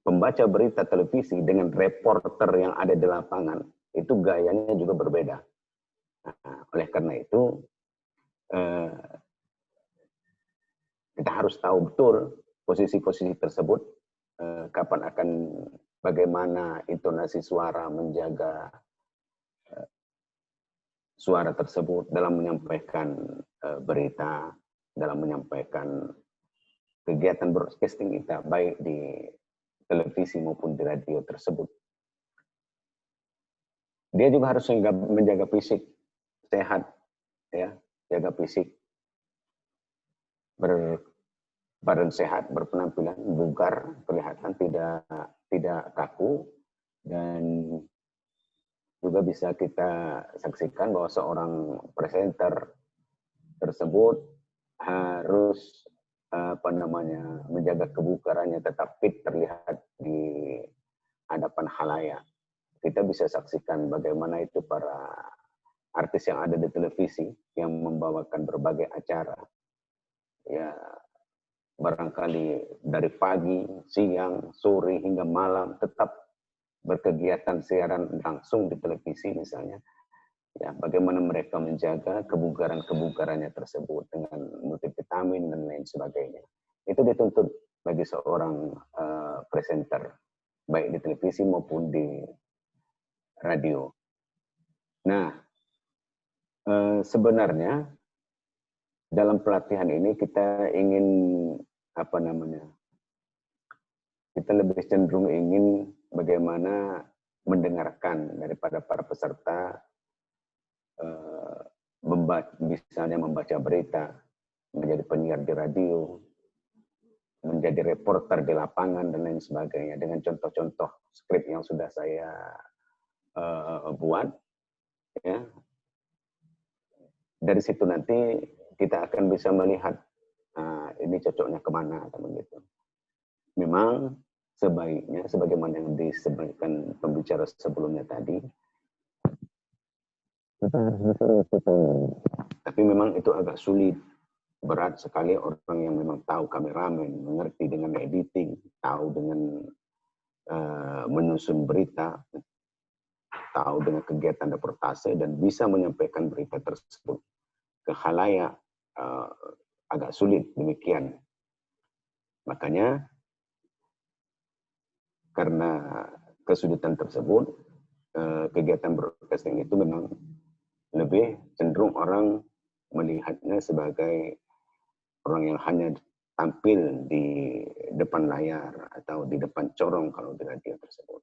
pembaca berita televisi dengan reporter yang ada di lapangan itu gayanya juga berbeda. Nah, oleh karena itu kita harus tahu betul posisi-posisi tersebut, kapan akan bagaimana intonasi suara, menjaga suara tersebut dalam menyampaikan berita, dalam menyampaikan kegiatan broadcasting kita, baik di televisi maupun di radio tersebut. Dia juga harus menjaga fisik sehat, ya, jaga fisik, berbadan sehat, berpenampilan bugar, kelihatan tidak kaku, dan juga bisa kita saksikan bahwa seorang presenter tersebut harus menjaga kebugarannya tetap fit, terlihat di hadapan khalayak. Kita bisa saksikan bagaimana itu para artis yang ada di televisi yang membawakan berbagai acara. Ya, barangkali dari pagi, siang, sore hingga malam tetap berkegiatan siaran langsung di televisi misalnya. Ya, bagaimana mereka menjaga kebugarannya tersebut dengan multivitamin dan lain sebagainya. Itu dituntut bagi seorang presenter, baik di televisi maupun di radio. Nah, sebenarnya dalam pelatihan ini kita ingin kita lebih cenderung ingin bagaimana mendengarkan daripada para peserta, misalnya membaca berita, menjadi penyiar di radio, menjadi reporter di lapangan, dan lain sebagainya, dengan contoh-contoh skrip yang sudah saya buat. Ya. Dari situ nanti kita akan bisa melihat ini cocoknya kemana, kan begitu. Memang sebaiknya, sebagaimana yang disebutkan pembicara sebelumnya tadi, kita harus bisa, tapi memang itu agak sulit. Berat sekali orang yang memang tahu kameramen, mengerti dengan editing, tahu dengan menyusun berita, tahu dengan kegiatan reportase, dan bisa menyampaikan berita tersebut ke khalayak, agak sulit demikian. Makanya karena kesulitan tersebut, kegiatan broadcasting itu memang lebih cenderung orang melihatnya sebagai orang yang hanya tampil di depan layar atau di depan corong kalau di radio tersebut.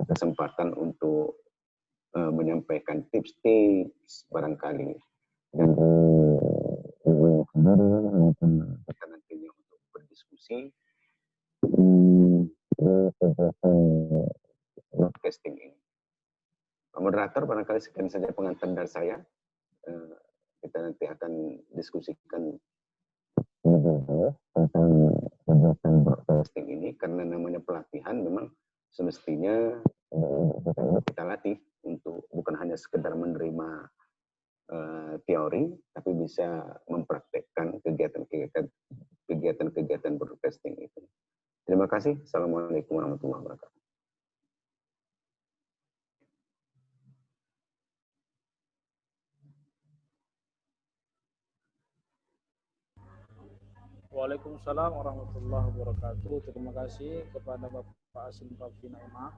Kesempatan untuk menyampaikan tips-tips barangkali, dan kita nantinya untuk berdiskusi broadcasting ini. Pak Moderator, barangkali sekian saja pengantar dari saya. Kita nanti akan diskusikan tentang kegiatan broadcasting ini, karena namanya pelatihan memang semestinya kita latih untuk bukan hanya sekedar menerima teori, tapi bisa mempraktekkan kegiatan broadcasting itu. Terima kasih. Assalamualaikum warahmatullahi wabarakatuh. Waalaikumsalam warahmatullahi wabarakatuh. Terima kasih kepada Bapak Asim Rafi Naimah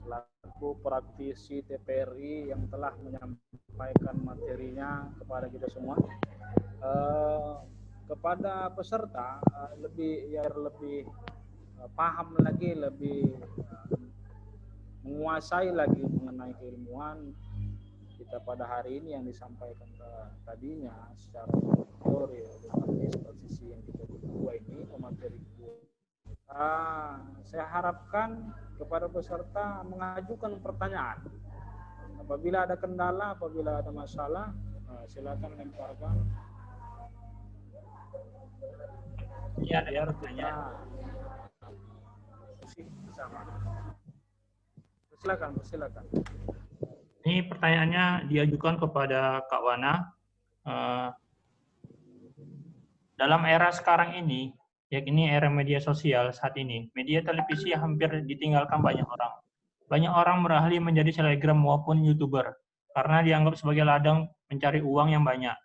selaku praktisi TPRI yang telah menyampaikan materinya kepada kita semua. Kepada peserta lebih paham lagi, lebih menguasai lagi mengenai keilmuan kita pada hari ini yang disampaikan tadinya secara teori, tetapi posisi yang kita berdua ini pemateri kedua. Saya harapkan kepada peserta mengajukan pertanyaan. Apabila ada kendala, apabila ada masalah, silakan lemparkan. Ya, biar kita bersama. Silakan. Ini pertanyaannya diajukan kepada Kak Wana. Dalam era sekarang ini, yakni era media sosial saat ini, media televisi hampir ditinggalkan banyak orang. Banyak orang beralih menjadi selebgram maupun YouTuber karena dianggap sebagai ladang mencari uang yang banyak.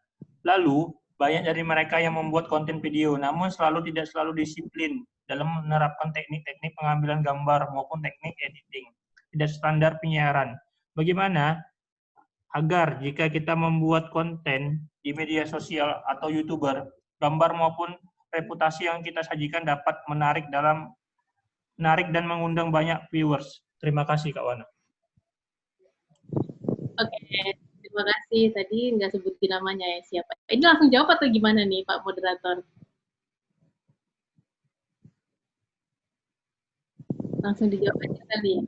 Lalu, banyak dari mereka yang membuat konten video, namun tidak selalu disiplin dalam menerapkan teknik-teknik pengambilan gambar maupun teknik editing. Tidak standar penyiaran. Bagaimana agar jika kita membuat konten di media sosial atau YouTuber, gambar maupun reputasi yang kita sajikan dapat menarik dan mengundang banyak viewers. Terima kasih, Kak Wana. Oke, terima kasih. Tadi nggak sebutin namanya ya, siapa. Ini langsung jawab atau gimana nih, Pak Moderator? Langsung dijawab aja kali ya.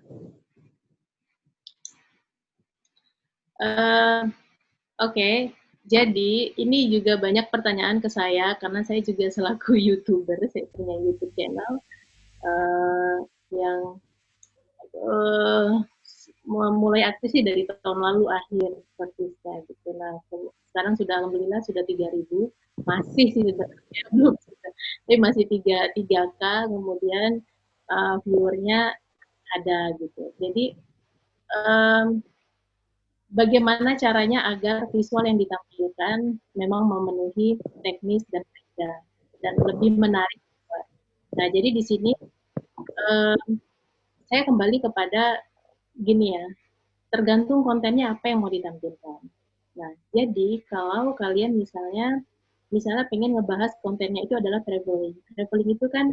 Oke. Jadi ini juga banyak pertanyaan ke saya karena saya juga selaku YouTuber, saya punya YouTube channel yang mulai aktif sih dari tahun lalu akhir persisnya gitu. Nah, sekarang sudah alhamdulillah sudah 3.000, masih sih belum, tapi masih 3K, kemudian viewernya ada gitu. Jadi bagaimana caranya agar visual yang ditampilkan memang memenuhi teknis dan lebih menarik. Nah, jadi di sini saya kembali kepada gini ya, tergantung kontennya apa yang mau ditampilkan. Nah, jadi kalau kalian misalnya pengen ngebahas kontennya itu adalah traveling. Traveling itu kan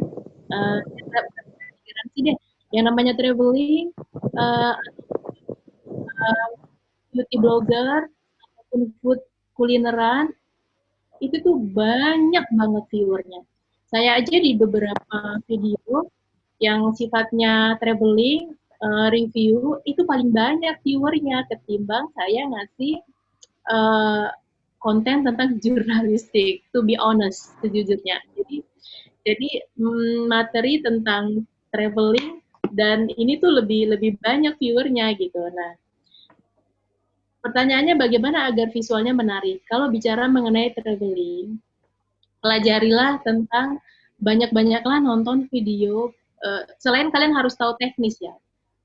garansi deh. Yang namanya traveling, uh, beauty blogger, ataupun food kulineran, itu tuh banyak banget viewernya. Saya aja di beberapa video yang sifatnya traveling, review, itu paling banyak viewernya ketimbang saya ngasih uh, konten tentang jurnalistik, to be honest, sejujurnya. Jadi materi tentang traveling dan ini tuh lebih banyak viewernya gitu. Nah, pertanyaannya bagaimana agar visualnya menarik? Kalau bicara mengenai traveling, pelajarilah tentang banyak-banyaklah nonton video. Selain kalian harus tahu teknis ya,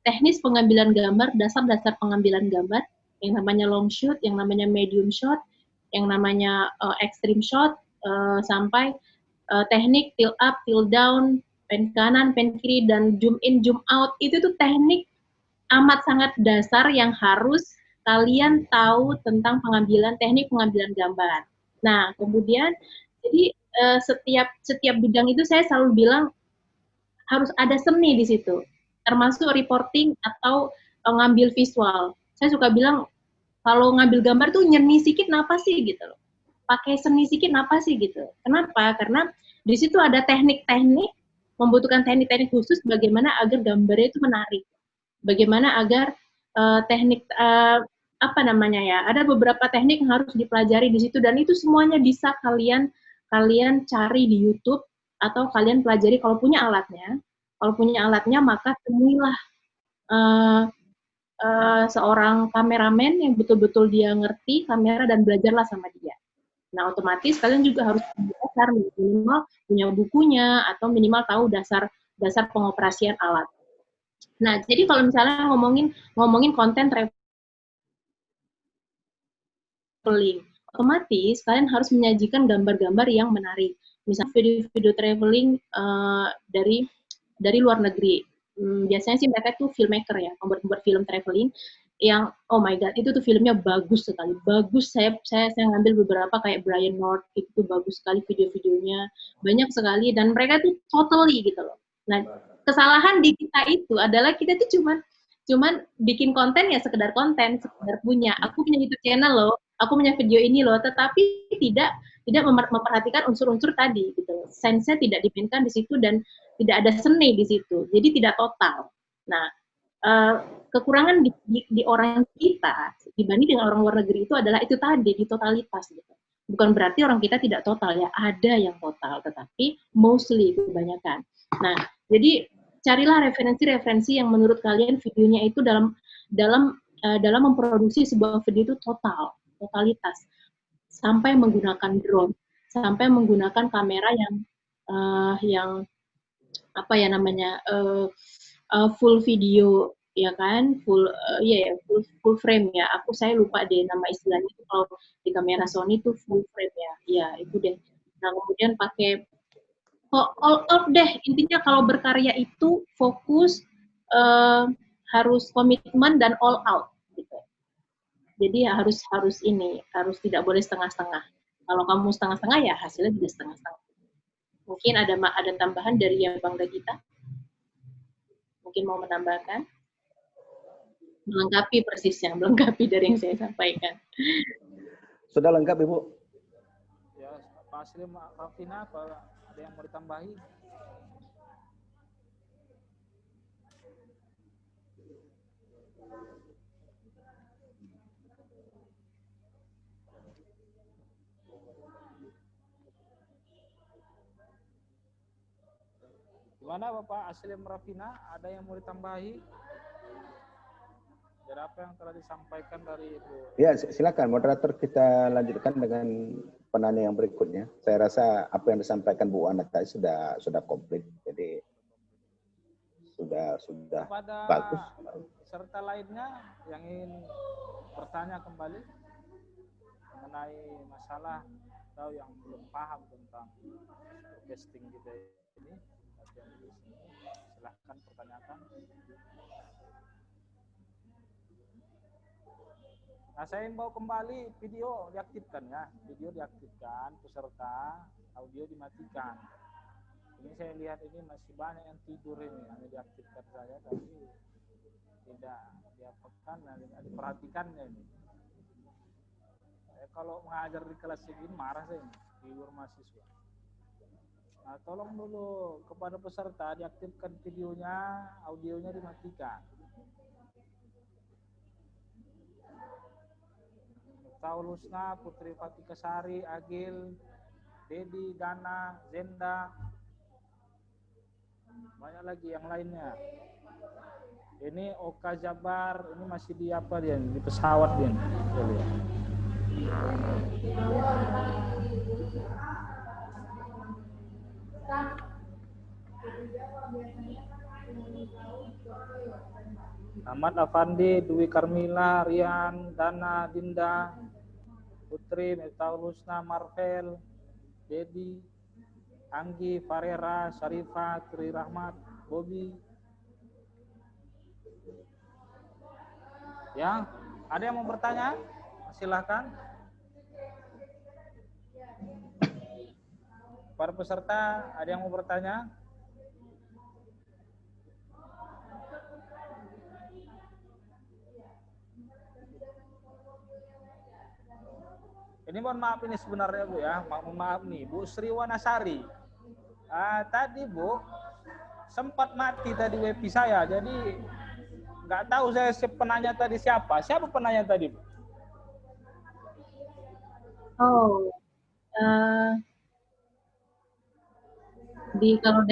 teknis pengambilan gambar, dasar-dasar pengambilan gambar, yang namanya long shoot, yang namanya medium shot, yang namanya extreme shot, sampai teknik tilt up, tilt down, pen kanan, pen kiri, dan zoom in, zoom out, itu tuh teknik amat sangat dasar yang harus kalian tahu tentang teknik pengambilan gambar. Nah, kemudian jadi setiap bidang itu saya selalu bilang harus ada seni di situ, termasuk reporting atau ngambil visual. Saya suka bilang kalau ngambil gambar tuh nyeni sedikit napa sih gitu loh. Pakai seni sedikit napa sih gitu. Kenapa? Karena di situ ada teknik-teknik, membutuhkan teknik-teknik khusus bagaimana agar gambarnya itu menarik. Bagaimana agar teknik apa namanya ya? Ada beberapa teknik yang harus dipelajari di situ dan itu semuanya bisa kalian cari di YouTube atau kalian pelajari kalau punya alatnya. Kalau punya alatnya maka temuilah uh, seorang kameramen yang betul-betul dia ngerti kamera dan belajarlah sama dia. Nah, otomatis kalian juga harus dasar minimal punya bukunya atau minimal tahu dasar pengoperasian alat. Nah, jadi kalau misalnya ngomongin konten traveling, otomatis kalian harus menyajikan gambar-gambar yang menarik. Misalnya video-video traveling dari luar negeri. Biasanya sih mereka tuh filmmaker ya, membuat film traveling yang oh my god itu tuh filmnya bagus sekali, bagus. Saya ngambil beberapa kayak Brian North, itu tuh bagus sekali video-videonya, banyak sekali dan mereka tuh totally gitu loh. Nah, kesalahan di kita itu adalah kita tuh cuman bikin konten ya sekedar konten, sekedar punya. Aku punya YouTube channel loh, aku punya video ini loh, tetapi tidak memperhatikan unsur-unsur tadi gitu loh. Sense-nya tidak dimainkan di situ dan tidak ada seni di situ. Jadi tidak total. Nah, kekurangan di orang kita dibanding dengan orang luar negeri itu adalah itu tadi, di totalitas gitu. Bukan berarti orang kita tidak total ya, ada yang total, tetapi mostly kebanyakan. Nah, jadi carilah referensi-referensi yang menurut kalian videonya itu dalam memproduksi sebuah video itu totalitas, sampai menggunakan drone, sampai menggunakan kamera yang apa ya namanya full video ya kan, full frame ya. Saya lupa deh nama istilahnya itu kalau di kamera Sony itu full frame ya. Ya itu deh. Nah kemudian pakai all out deh, intinya kalau berkarya itu fokus, harus komitmen dan all out gitu. Jadi harus tidak boleh setengah-setengah. Kalau kamu setengah-setengah ya hasilnya juga setengah-setengah. Mungkin ada tambahan dari yang Bang Dagita? Mungkin mau menambahkan? Melengkapi persisnya, melengkapi dari yang saya sampaikan. Sudah lengkap Ibu? Ya, Pak Asli, Rafina, apa ada yang mau ditambahi? Gimana Bapak Asli Rafina, ada yang mau ditambahi? Dari apa yang telah disampaikan dari Ibu? Ya, silakan moderator, kita lanjutkan dengan penanya yang berikutnya. Saya rasa apa yang disampaikan Bu Ana tadi sudah komplit. Jadi sudah Kepada bagus. peserta lainnya yang ingin bertanya kembali mengenai masalah atau yang belum paham tentang casting kita ini, latihan di sini, silahkan pertanyakan. Nah, saya imbau kembali video diaktifkan ya. Video diaktifkan, peserta, audio dimatikan. Ini saya lihat ini masih banyak yang tidur ini. Hanya diaktifkan saja, tapi tidak diapakan, tidak diperhatikannya ini. Saya kalau mengajar di kelas ini marah saya ini, tidur mahasiswa. Nah, tolong dulu kepada peserta diaktifkan videonya, audionya dimatikan. Taulusna, Putri Fatika Sari, Agil, Dedi, Dana, Zenda, banyak lagi yang lainnya. Ini Oka Jabar, ini masih di apa dia? Di pesawat dia. Ahmad Afandi, Dwi Karmila, Rian, Dana, Dinda, Putri, Metaul Husna, Marvel, Dedi, Anggi, Farera, Syarifah, Tri Rahmat, Bobby. Ya, ada yang mau bertanya? Silahkan. Para peserta, ada yang mau bertanya? Ini mohon maaf ini sebenarnya Bu ya, mohon maaf nih Bu Sri Wanasari. Tadi Bu sempat mati tadi WiFi saya, jadi nggak tahu saya penanya tadi siapa. Siapa penanya tadi Bu? Oh, kalau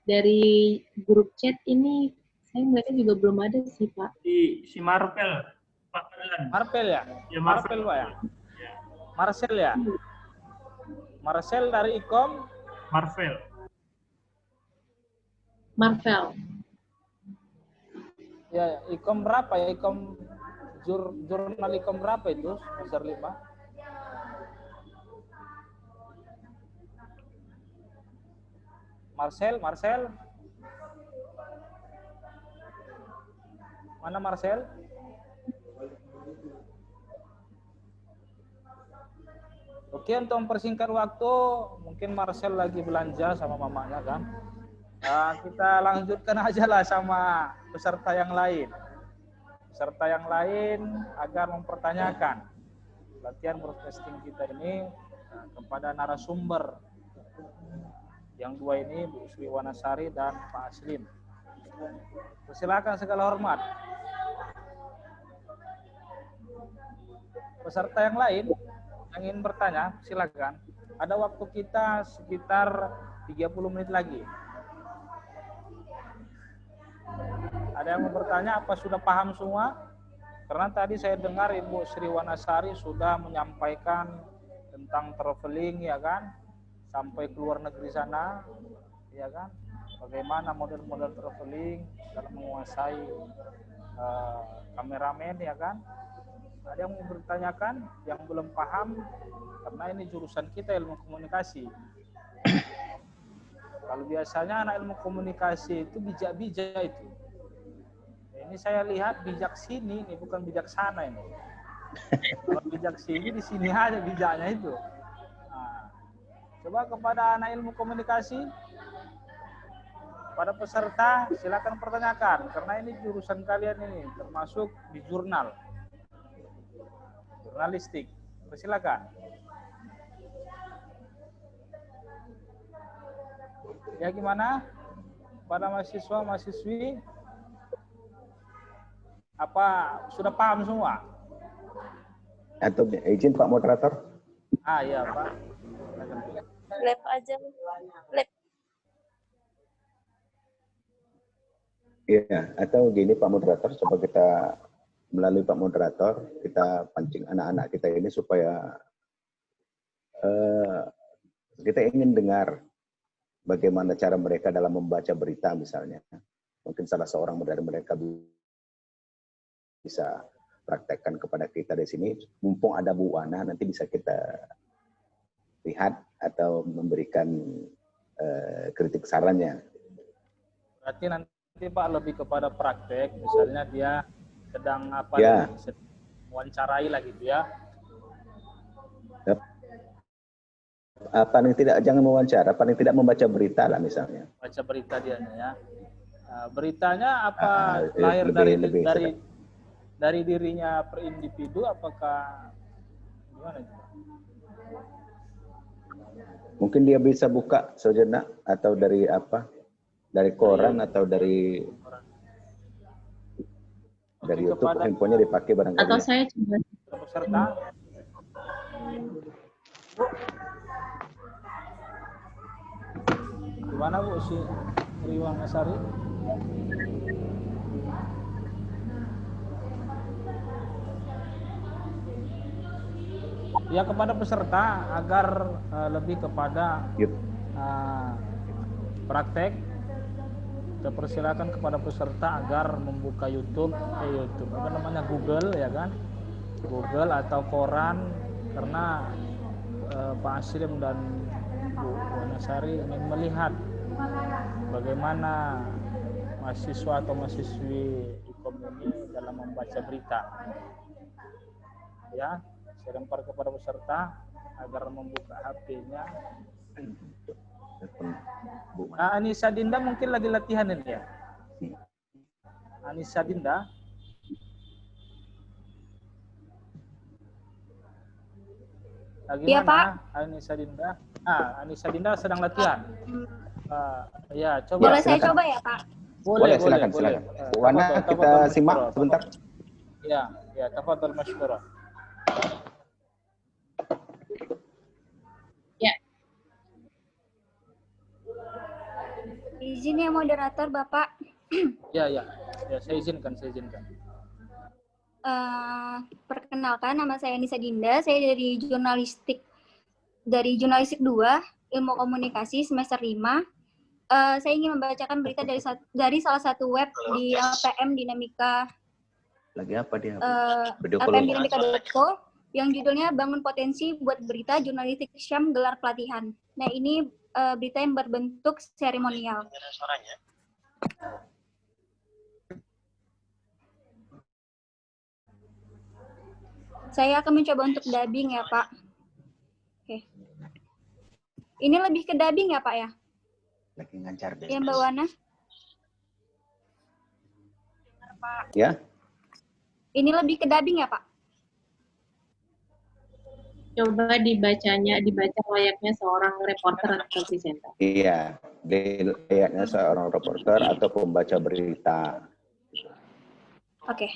dari grup chat ini saya melihatnya juga belum ada sih Pak. Si Marvel, Pak Marvel. Marvel ya? Ya, Marvel Pak ya? Marcel ya? Marcel dari Ikom? Marvel. Ya, Ikom berapa ya? Ikom jurnal Ikom berapa itu? Semester 5? Marcel? Mana Marcel? Oke, untuk mempersingkat waktu, mungkin Marcel lagi belanja sama mamanya kan. Kita lanjutkan aja lah sama peserta yang lain. Peserta yang lain agar mempertanyakan latihan broadcasting kita ini kepada narasumber yang dua ini, Bu Sri Wanasari dan Pak Aslim. Silakan segala hormat. Peserta yang lain yang ingin bertanya, silakan. Ada waktu kita sekitar 30 menit lagi. Ada yang mau bertanya apa sudah paham semua? Karena tadi saya dengar Ibu Sri Wanasari sudah menyampaikan tentang traveling ya kan, sampai ke luar negeri sana, ya kan? Bagaimana model-model traveling dalam menguasai kameramen ya kan? Ada yang mau bertanyakan yang belum paham, karena ini jurusan kita ilmu komunikasi. Kalau biasanya anak ilmu komunikasi itu bijak-bijak itu. Ini saya lihat bijak sini, ini bukan bijak sana ini. Kalau bijak sini, di sini aja bijaknya itu. Nah, coba kepada anak ilmu komunikasi, pada peserta silakan pertanyakan, karena ini jurusan kalian ini termasuk di jurnalistik. Silakan. Ya gimana? Pada mahasiswa-mahasiswi, apa sudah paham semua? Atau izin Pak Moderator? Iya Pak. Lab aja. Lab. Iya, atau gini Pak Moderator, coba kita melalui Pak Moderator, kita pancing anak-anak kita ini supaya kita ingin dengar bagaimana cara mereka dalam membaca berita misalnya. Mungkin salah seorang dari mereka bisa praktekkan kepada kita di sini. Mumpung ada Bu Wana, nanti bisa kita lihat atau memberikan kritik sarannya. Berarti nanti Pak lebih kepada praktek, misalnya dia sedang apa? Ya. mewawancarai lah gitu ya. Paling tidak jangan mewawancara, paling tidak membaca berita lah misalnya. Baca berita dia ya. Beritanya apa lahir dari dirinya per individu, apakah gimana? Mungkin dia bisa buka sejenak atau dari apa? Dari koran atau dari YouTube, handphonenya dipakai barangkali. Atau saya coba peserta. Gimana Bu si Riwang Sari? Ya, kepada peserta agar lebih kepada praktek, kita persilakan kepada peserta agar membuka YouTube apa namanya, Google ya kan, Google atau koran, karena Pak Aslim dan Bu Wanasari ingin melihat bagaimana mahasiswa atau mahasiswi IKOM ini dalam membaca berita. Ya, saya lempar kepada peserta agar membuka HP-nya. Anissa Dinda mungkin lagi latihan ini ya. Anissa Dinda. Iya, Pak. Anissa Dinda. Anissa Dinda sedang latihan. Ya, coba. Boleh saya coba ya, Pak? Boleh, silakan. Bu Wana, kita simak sebentar. Ya, tafadhol masykurah. Ya. Izin ya moderator, Bapak. Ya, saya izinkan. Perkenalkan, nama saya Nisa Dinda. Saya dari jurnalistik 2, Ilmu Komunikasi semester 5. Saya ingin membacakan berita dari salah satu web di LPM Dinamika. Lagi apa dia? LPM Dinamika.co yang judulnya Bangun Potensi Buat Berita Jurnalistik Syam Gelar Pelatihan. Nah, ini berita yang berbentuk seremonial. Saya akan mencoba untuk dubbing ya, Pak. Oke. Ini lebih ke dubbing ya, Pak ya? Lagi ngancar deh. Ya, Mbak Wana. Ya. Ini lebih ke dubbing ya, Pak? coba dibaca layaknya seorang reporter atau presenter. Iya, layaknya seorang reporter atau pembaca berita. Oke.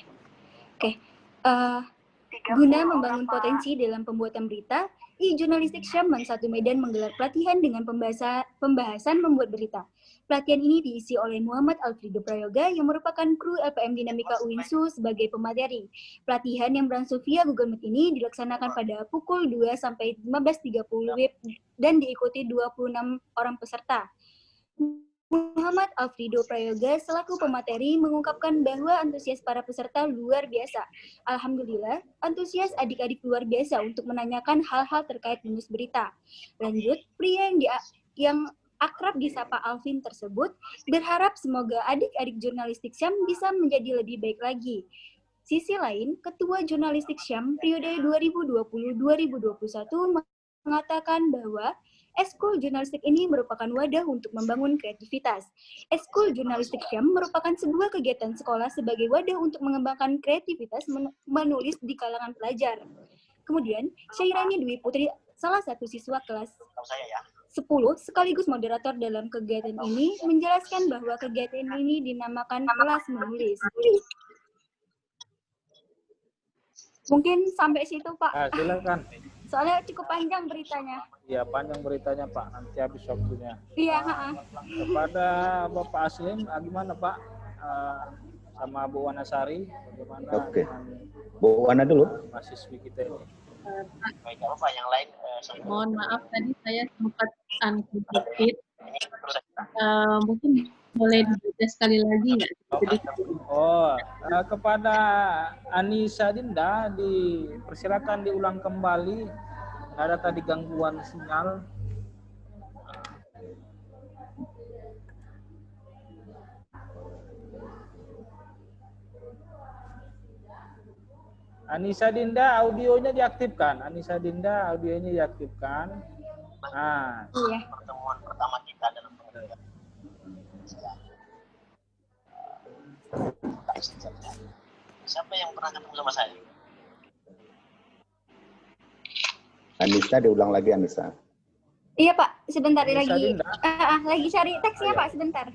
Guna membangun potensi dalam pembuatan berita, e-Jurnalistik Syam Satu Medan menggelar pelatihan dengan pembahasan membuat berita. Pelatihan ini diisi oleh Muhammad Alfredo Prayoga yang merupakan kru LPM Dinamika UINSU sebagai pemateri. Pelatihan yang berlangsung via Google Meet ini dilaksanakan pada pukul 2 sampai 15.30 WIB dan diikuti 26 orang peserta. Muhammad Alfredo Prayoga selaku pemateri mengungkapkan bahwa antusias para peserta luar biasa. Alhamdulillah, antusias adik-adik luar biasa untuk menanyakan hal-hal terkait news berita. Lanjut, pria yang akrab disapa Alvin tersebut berharap semoga adik-adik jurnalistik Syam bisa menjadi lebih baik lagi. Sisi lain, Ketua Jurnalistik Syam periode 2020-2021 mengatakan bahwa Eskul Jurnalistik ini merupakan wadah untuk membangun kreativitas. Eskul Jurnalistik Syam merupakan sebuah kegiatan sekolah sebagai wadah untuk mengembangkan kreativitas menulis di kalangan pelajar. Kemudian, Syairani Dwi Putri, salah satu siswa kelas 10 sekaligus moderator dalam kegiatan ini, menjelaskan bahwa kegiatan ini dinamakan kelas menulis. Mungkin sampai situ, Pak. Silakan. Soalnya cukup panjang beritanya. Iya, panjang beritanya, Pak. Nanti habis waktunya. Iya, Kepada Bapak Aslim, gimana, Pak? Sama Bu Wanasari, bagaimana? Oke. Bu Wana dulu. Mahasiswi kita ini. Pak, yang lain. Mohon maaf tadi saya sempat unmuted. Mungkin boleh dibaca sekali lagi nggak? Kepada Anissa Dinda, dipersilakan diulang kembali. Ada tadi gangguan sinyal. Anissa Dinda audionya diaktifkan. Anissa Dinda audionya diaktifkan. Nah, Iya. Pertemuan pertama kita dalam pengertian. Siapa yang pernah ketemu sama saya? Anissa diulang lagi Anissa. Iya Pak, sebentar Anissa lagi. Dinda. Lagi cari teksnya Oh, iya. Pak, sebentar.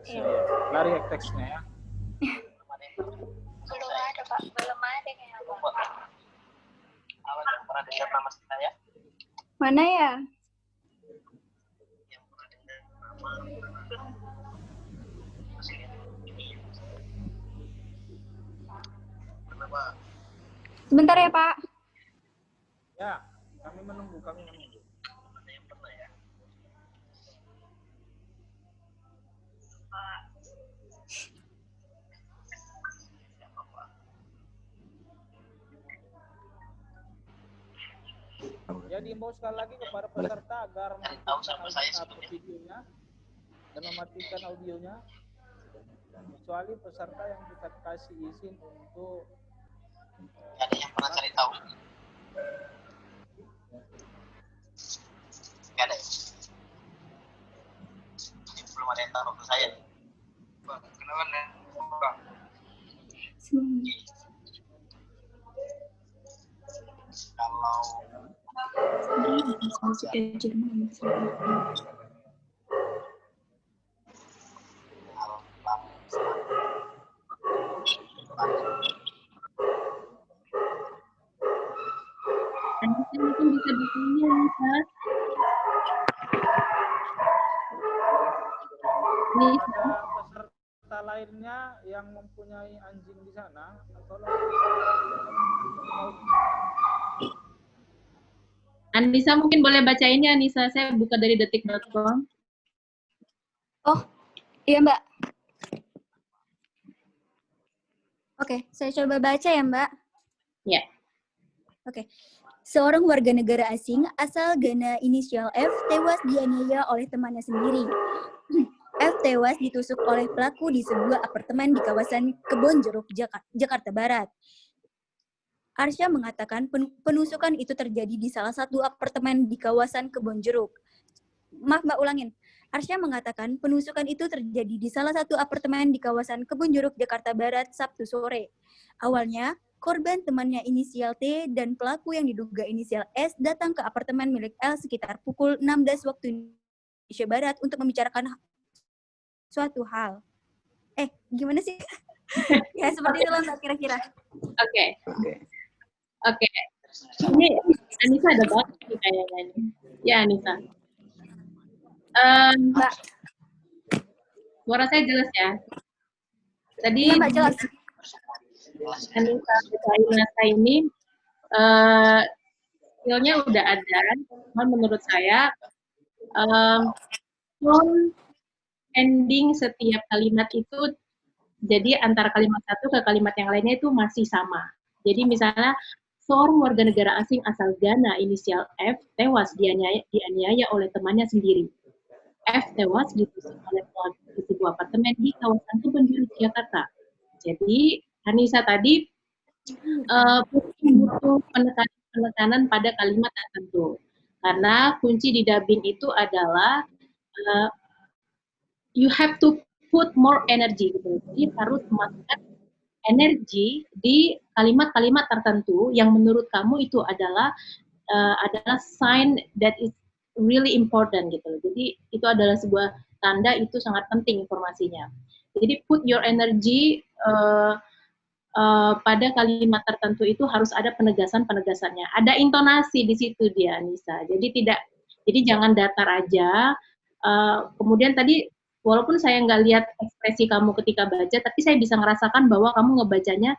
Iya. Lari teksnya ya. Belum ada Pak, belum ada kayaknya Pak. Awal yang pernah dengar nama saya? Mana ya? Yang pernah dengar nama Kenapa? Sebentar ya Pak. Ya, kami menunggu, kami menunggu. Ada yang pernah ya? Ya, diimbau sekali lagi kepada peserta agar Tahu sama saya mematikan sebelumnya. videonya dan mematikan audionya, kecuali peserta yang kita kasih izin untuk Ada yang pernah cari tahu? Gak ada. Ini belum ada yang tahu ke saya. Bang, kenapa nih? Bang. Kalau Anissa mungkin bisa bertanya, Anissa. Anissa. ada peserta lainnya yang mempunyai anjing di sana, tolong. Anissa mungkin boleh bacainnya, Anissa. Saya buka dari detik.com. Oh, iya Mbak. Oke, saya coba baca ya Mbak. Ya. Oke. Seorang warga negara asing asal Ghana inisial F tewas dianiaya oleh temannya sendiri. F tewas ditusuk oleh pelaku di sebuah apartemen di kawasan Kebonjeruk, Jakarta Barat. Arsya mengatakan penusukan itu terjadi di salah satu apartemen di kawasan Kebonjeruk. Maaf Mbak, ulangin. Arsya mengatakan penusukan itu terjadi di salah satu apartemen di kawasan Kebonjeruk, Jakarta Barat, Sabtu sore. Awalnya, korban temannya inisial T dan pelaku yang diduga inisial S datang ke apartemen milik L sekitar pukul 16 waktu Indonesia Barat untuk membicarakan suatu hal. Gimana sih? Ya, seperti itulah Mbak kira-kira. Oke. Oke. Oke. Ini Anissa ada banget nih kayaknya ini. Ya, Anissa. Mbak. Suara saya jelas ya? Tadi Iya Mbak, jelas. Anissa Nasa ini skillnya udah ada, cuman menurut saya tone ending setiap kalimat itu jadi antara kalimat satu ke kalimat yang lainnya itu masih sama. Jadi misalnya seorang warga negara asing asal Ghana inisial F tewas dianiaya oleh temannya sendiri. F tewas ditusuk oleh pelaku di sebuah apartemen di kawasan Kebonjeruk, Jakarta. Jadi Anissa tadi butuh penekanan pada kalimat tertentu. Karena kunci di dubbing itu adalah you have to put more energy gitu. Jadi harus memasukkan energi di kalimat-kalimat tertentu yang menurut kamu itu adalah sign that is really important gitu. Jadi itu adalah sebuah tanda itu sangat penting informasinya. Jadi put your energy pada kalimat tertentu itu harus ada penegasan-penegasannya. Ada intonasi di situ dia, Nisa. Jadi jangan datar aja. Kemudian tadi walaupun saya nggak lihat ekspresi kamu ketika baca, tapi saya bisa merasakan bahwa kamu ngebacanya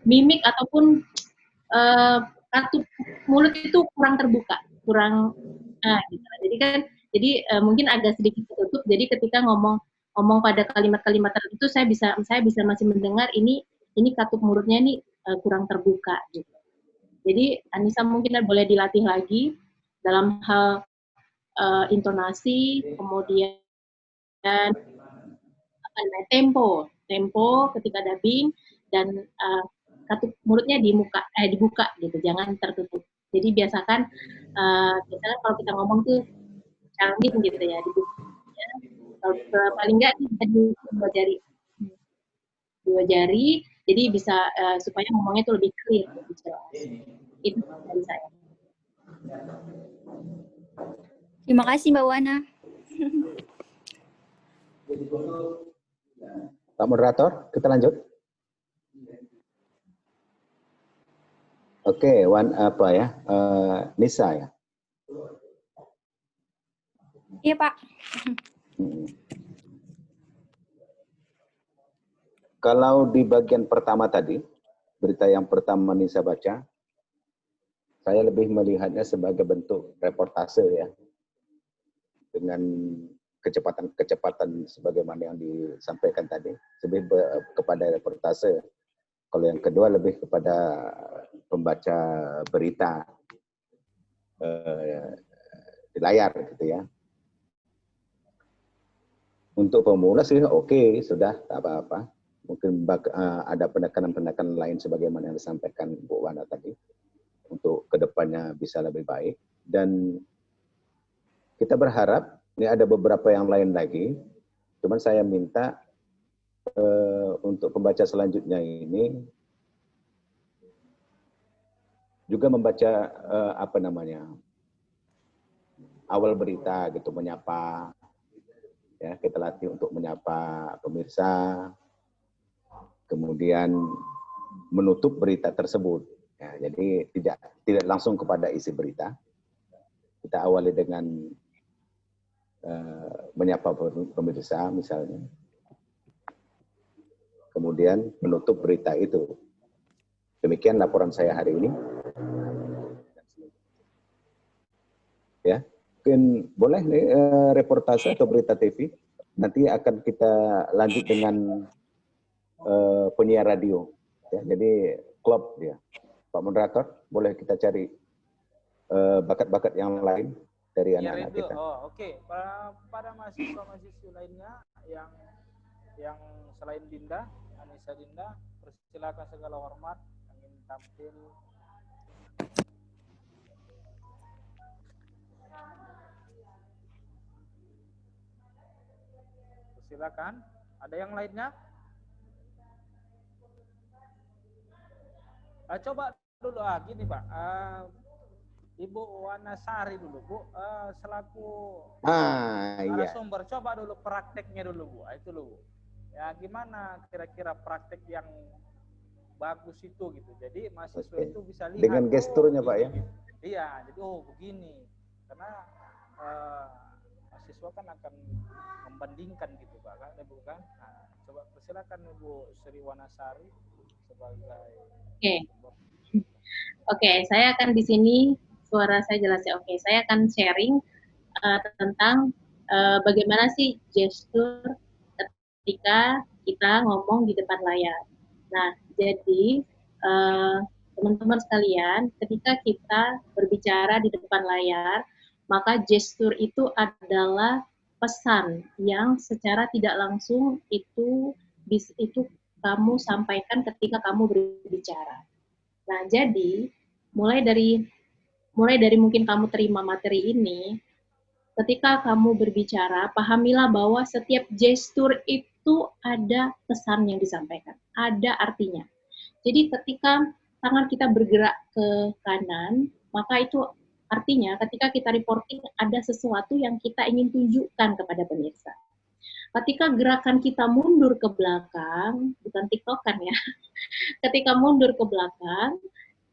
mimik ataupun mulut itu kurang terbuka, gitu. Jadi mungkin agak sedikit tertutup. Jadi ketika ngomong pada kalimat-kalimat tertentu, saya bisa masih mendengar ini katup mulutnya ini kurang terbuka gitu. Jadi Anissa mungkin boleh dilatih lagi dalam hal intonasi, kemudian tempo ketika dubbing, dan mulutnya dibuka gitu, jangan tertutup. Jadi biasakan biasanya kalau kita ngomong tuh charming gitu ya, dibuka. Ya. Kalau paling nggak bisa di dua jari, jadi bisa supaya ngomongnya tuh lebih clear, lebih jelas. Itu dari saya. Terima kasih Mbak Wana. Pak moderator, kita lanjut. Oke, Nisa ya. Iya Pak. Kalau di bagian pertama tadi, berita yang pertama Nisa baca, saya lebih melihatnya sebagai bentuk reportase ya, dengan kecepatan sebagaimana yang disampaikan tadi, lebih kepada reportase. Kalau yang kedua lebih kepada pembaca berita di layar gitu ya. Untuk pemula sih oke, sudah tak apa-apa. Mungkin ada penekanan-penekanan lain sebagaimana yang disampaikan Bu Wana tadi untuk kedepannya bisa lebih baik. Dan kita berharap ini ada beberapa yang lain lagi. Cuman saya minta untuk pembaca selanjutnya ini juga membaca awal berita gitu, menyapa ya, kita latih untuk menyapa pemirsa, kemudian menutup berita tersebut ya, jadi tidak langsung kepada isi berita, kita awali dengan menyapa pemirsa misalnya, kemudian menutup berita itu. Demikian laporan saya hari ini. Ya, mungkin boleh nih reportase atau berita TV. Nanti akan kita lanjut dengan penyiar radio. Ya, jadi klub dia. Pak moderator, boleh kita cari bakat-bakat yang lain dari anak-anak kita. Oh, oke. Pada mahasiswa-mahasiswa lainnya yang selain Dinda, Anissa Dinda, persilakan segala hormat ingin tampil. Silakan. Ada yang lainnya? Coba dulu gini Pak. Ibu Wanasari dulu Bu, selaku narasumber, coba dulu prakteknya dulu Bu. Itu loh Bu. Ya gimana kira-kira praktek yang bagus itu gitu. Jadi mahasiswa itu bisa lihat dengan gesturnya Pak ya. Gitu. Iya, jadi begini. Karena mahasiswa kan akan membandingkan gitu Pak, kan Ibu kan. Nah, coba persilakan Ibu Sri Wanasari sebagai Oke, saya akan di sini suara saya jelas ya. Oke, saya akan sharing tentang bagaimana sih gestur ketika kita ngomong di depan layar. Nah, jadi teman-teman sekalian, ketika kita berbicara di depan layar, maka gestur itu adalah pesan yang secara tidak langsung itu kamu sampaikan ketika kamu berbicara. Nah, jadi mulai dari mungkin kamu terima materi ini, ketika kamu berbicara, pahamilah bahwa setiap gestur itu ada pesan yang disampaikan, ada artinya. Jadi ketika tangan kita bergerak ke kanan, maka itu artinya ketika kita reporting ada sesuatu yang kita ingin tunjukkan kepada pemirsa. Ketika gerakan kita mundur ke belakang, bukan tiktokan ya, ketika mundur ke belakang,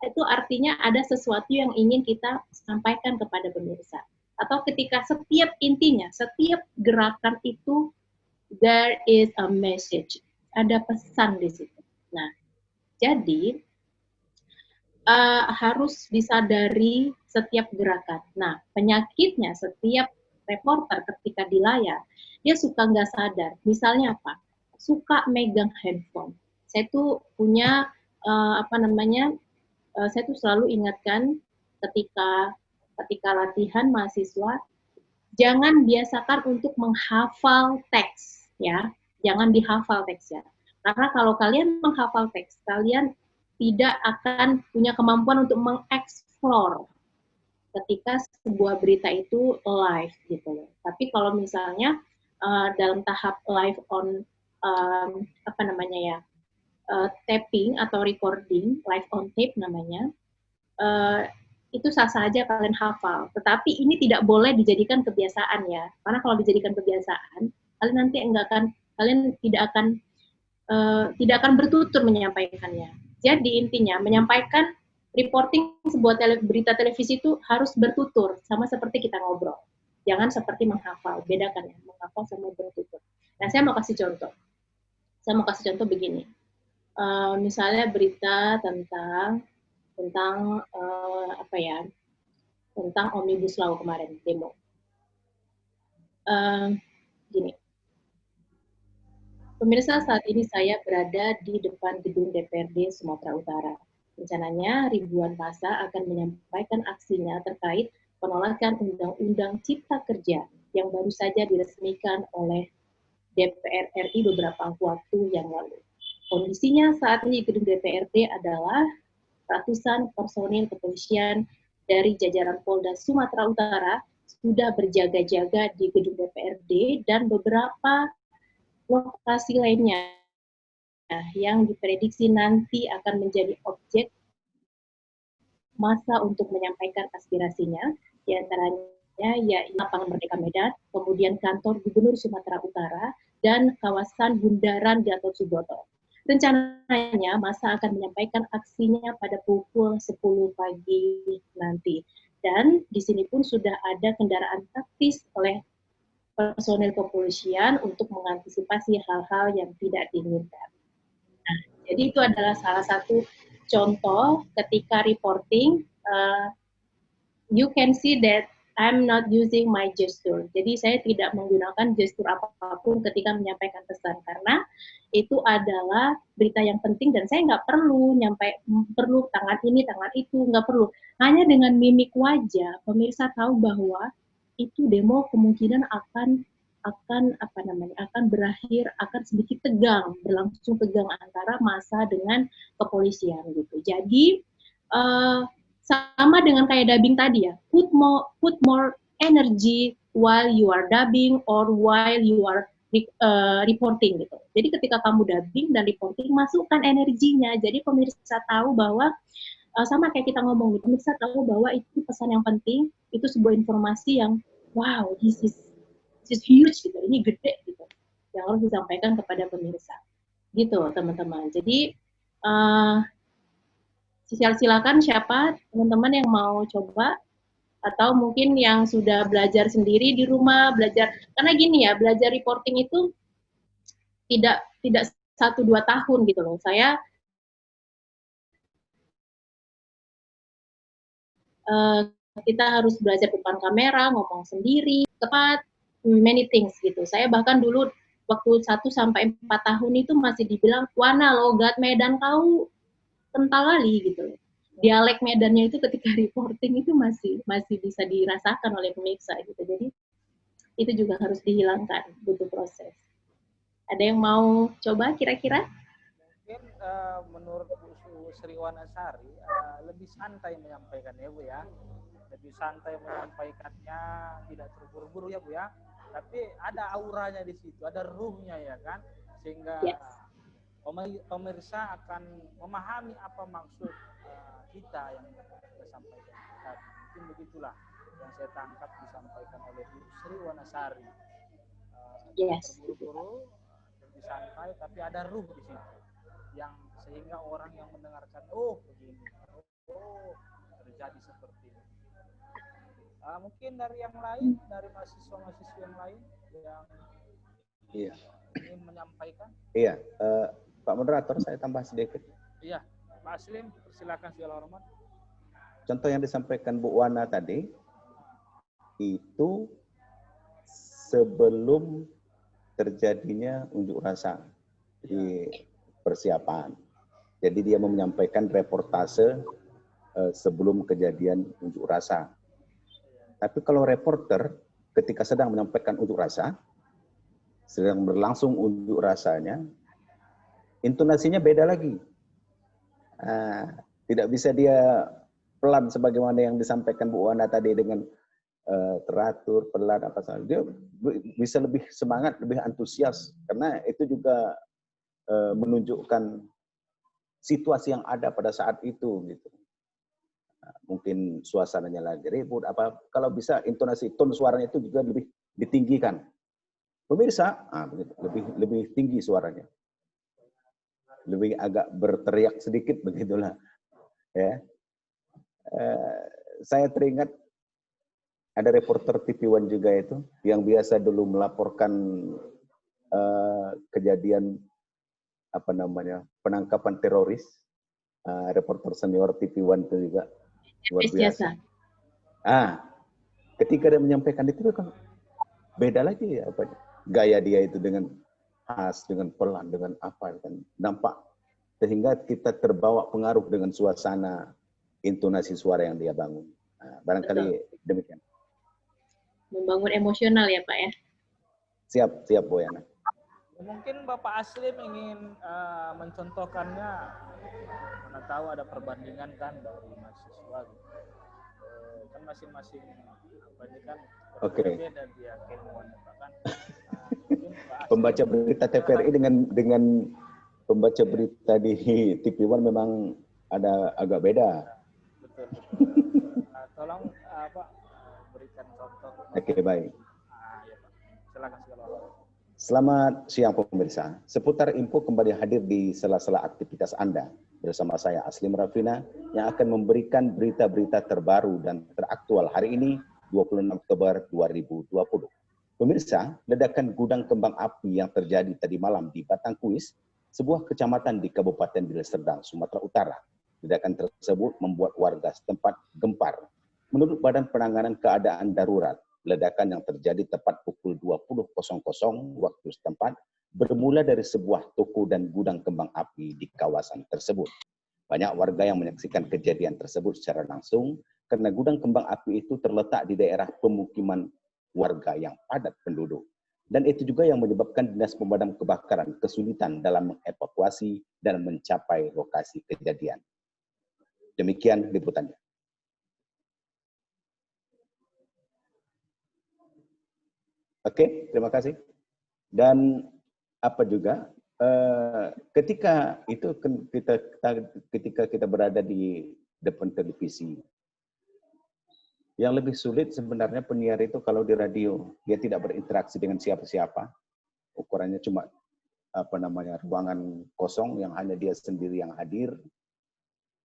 itu artinya ada sesuatu yang ingin kita sampaikan kepada pemirsa. Atau ketika setiap gerakan itu, there is a message, ada pesan di situ. Nah, jadi harus disadari setiap gerakan. Nah, penyakitnya setiap reporter ketika di layar, dia suka nggak sadar. Misalnya apa? Suka megang handphone. Saya tuh punya saya tuh selalu ingatkan ketika latihan mahasiswa, jangan biasakan untuk menghafal teks ya, jangan dihafal teksnya. Karena kalau kalian menghafal teks, kalian tidak akan punya kemampuan untuk mengeksplor ketika sebuah berita itu live gitu loh. Tapi kalau misalnya dalam tahap live on apa namanya ya, tapping atau recording, live on tape namanya, itu sah-sah aja kalian hafal. Tetapi ini tidak boleh dijadikan kebiasaan ya. Karena kalau dijadikan kebiasaan, kalian nanti kalian tidak akan bertutur menyampaikannya. Jadi intinya menyampaikan reporting sebuah berita televisi itu harus bertutur, sama seperti kita ngobrol. Jangan seperti menghafal, bedakan ya, menghafal sama bertutur. Nah, saya mau kasih contoh. Saya mau kasih contoh begini. Misalnya berita tentang apa ya? Tentang Omnibus Law kemarin demo. Gini. Pemirsa, saat ini saya berada di depan gedung DPRD Sumatera Utara. Rencananya ribuan massa akan menyampaikan aksinya terkait penolakan Undang-Undang Cipta Kerja yang baru saja diresmikan oleh DPR RI beberapa waktu yang lalu. Kondisinya saat ini gedung DPRD adalah ratusan personil kepolisian dari jajaran Polda Sumatera Utara sudah berjaga-jaga di gedung DPRD dan beberapa lokasi lainnya yang diprediksi nanti akan menjadi objek massa untuk menyampaikan aspirasinya, diantaranya yaitu Lapangan Merdeka Medan, kemudian kantor Gubernur Sumatera Utara, dan kawasan Bundaran Gatot Subroto. Rencananya massa akan menyampaikan aksinya pada pukul 10 pagi nanti. Dan di sini pun sudah ada kendaraan taktis oleh personel kepolisian untuk mengantisipasi hal-hal yang tidak diinginkan. Nah, jadi itu adalah salah satu contoh ketika reporting, you can see that I'm not using my gesture. Jadi saya tidak menggunakan gestur apapun ketika menyampaikan pesan karena itu adalah berita yang penting dan saya nggak perlu perlu tangan ini, tangan itu, nggak perlu. Hanya dengan mimik wajah, pemirsa tahu bahwa itu demo kemungkinan akan berakhir, akan sedikit tegang, berlangsung tegang antara massa dengan kepolisian gitu. Jadi sama dengan kayak dubbing tadi ya, put more energy while you are dubbing or while you are reporting gitu. Jadi ketika kamu dubbing dan reporting, masukkan energinya. Jadi pemirsa tahu bahwa sama kayak kita ngomong, pemirsa tahu bahwa itu pesan yang penting, itu sebuah informasi yang wow, this is huge gitu, ini gede gitu, yang harus disampaikan kepada pemirsa, gitu teman-teman. Jadi silakan siapa teman-teman yang mau coba atau mungkin yang sudah belajar sendiri di rumah, belajar karena gini ya, belajar reporting itu tidak 1-2 tahun gitu loh. Saya kita harus belajar depan kamera, ngomong sendiri, tepat, many things gitu. Saya bahkan dulu waktu 1-4 tahun itu masih dibilang, Wana logat Medan kau kental kali gitu. Dialek Medannya itu ketika reporting itu masih bisa dirasakan oleh pemirsa gitu. Jadi itu juga harus dihilangkan, butuh proses. Ada yang mau coba kira-kira? Mungkin menurut Bu Sri Wanasari lebih santai menyampaikannya Bu ya. Lebih santai menyampaikannya, tidak terburu-buru ya Bu ya. Tapi ada auranya di situ, ada ruhnya ya kan, sehingga pemirsa akan memahami apa maksud kita yang kita sampaikan. Mungkin begitulah yang saya tangkap disampaikan oleh Bu Sri Wanasari. Terburu-buru, lebih santai, tapi ada ruh di situ, yang sehingga orang yang mendengarkan, oh begini, oh terjadi seperti ini. Mungkin dari yang lain, dari mahasiswa-mahasiswa yang lain yang ingin menyampaikan. Iya, Pak Moderator, saya tambah sedikit. Iya, Pak Aslim, persilakan segala hormat. Contoh yang disampaikan Bu Wana tadi, itu sebelum terjadinya unjuk rasa di persiapan. Jadi dia menyampaikan reportase sebelum kejadian unjuk rasa. Tapi kalau reporter ketika sedang menyampaikan unjuk rasa, sedang berlangsung unjuk rasanya, intonasinya beda lagi. Tidak bisa dia pelan sebagaimana yang disampaikan Bu Wana tadi dengan teratur, pelan, apa saja. Dia bisa lebih semangat, lebih antusias, karena itu juga menunjukkan situasi yang ada pada saat itu, gitu. Mungkin suasananya lagi ribut, apa, kalau bisa intonasi, tone suaranya itu juga lebih ditinggikan. Pemirsa, lebih tinggi suaranya, lebih agak berteriak sedikit, begitulah. Ya, saya teringat ada reporter TV One juga itu yang biasa dulu melaporkan kejadian apa namanya penangkapan teroris, reporter senior TV One itu juga luar biasa. Ketika dia menyampaikan itu kan beda lagi ya, apa gaya dia itu dengan khas, dengan pelan, dengan apa kan nampak, sehingga kita terbawa pengaruh dengan suasana intonasi suara yang dia bangun. Barangkali demikian. Membangun emosional ya Pak ya. Siap Bu Yana. Mungkin Bapak Aslim ingin mencontohkannya, mana tahu ada perbandingan kan dari mahasiswa gitu. Kan masing-masing apa ini kan berbeda dia keilmuannya kan. Pembaca berita TVRI dengan pembaca berita di TV One memang ada agak beda. Betul. Tolong berikan contoh. Oke, baik. Ya, Pak. Silakan. Selamat siang pemirsa. Seputar info kembali hadir di sela-sela aktivitas Anda bersama saya Aslim Rafina yang akan memberikan berita-berita terbaru dan teraktual hari ini 26 Oktober 2020. Pemirsa, ledakan gudang kembang api yang terjadi tadi malam di Batangkuis, sebuah kecamatan di Kabupaten Deli Serdang, Sumatera Utara. Ledakan tersebut membuat warga setempat gempar. Menurut Badan Penanganan Keadaan Darurat, ledakan yang terjadi tepat pukul 20.00 waktu setempat bermula dari sebuah toko dan gudang kembang api di kawasan tersebut. Banyak warga yang menyaksikan kejadian tersebut secara langsung karena gudang kembang api itu terletak di daerah pemukiman warga yang padat penduduk. Dan itu juga yang menyebabkan Dinas Pemadam Kebakaran kesulitan dalam mengevakuasi dan mencapai lokasi kejadian. Demikian liputannya. Oke, terima kasih. Dan apa juga, ketika itu ketika kita berada di depan televisi, yang lebih sulit sebenarnya penyiar itu kalau di radio, dia tidak berinteraksi dengan siapa-siapa. Ukurannya cuma ruangan kosong yang hanya dia sendiri yang hadir.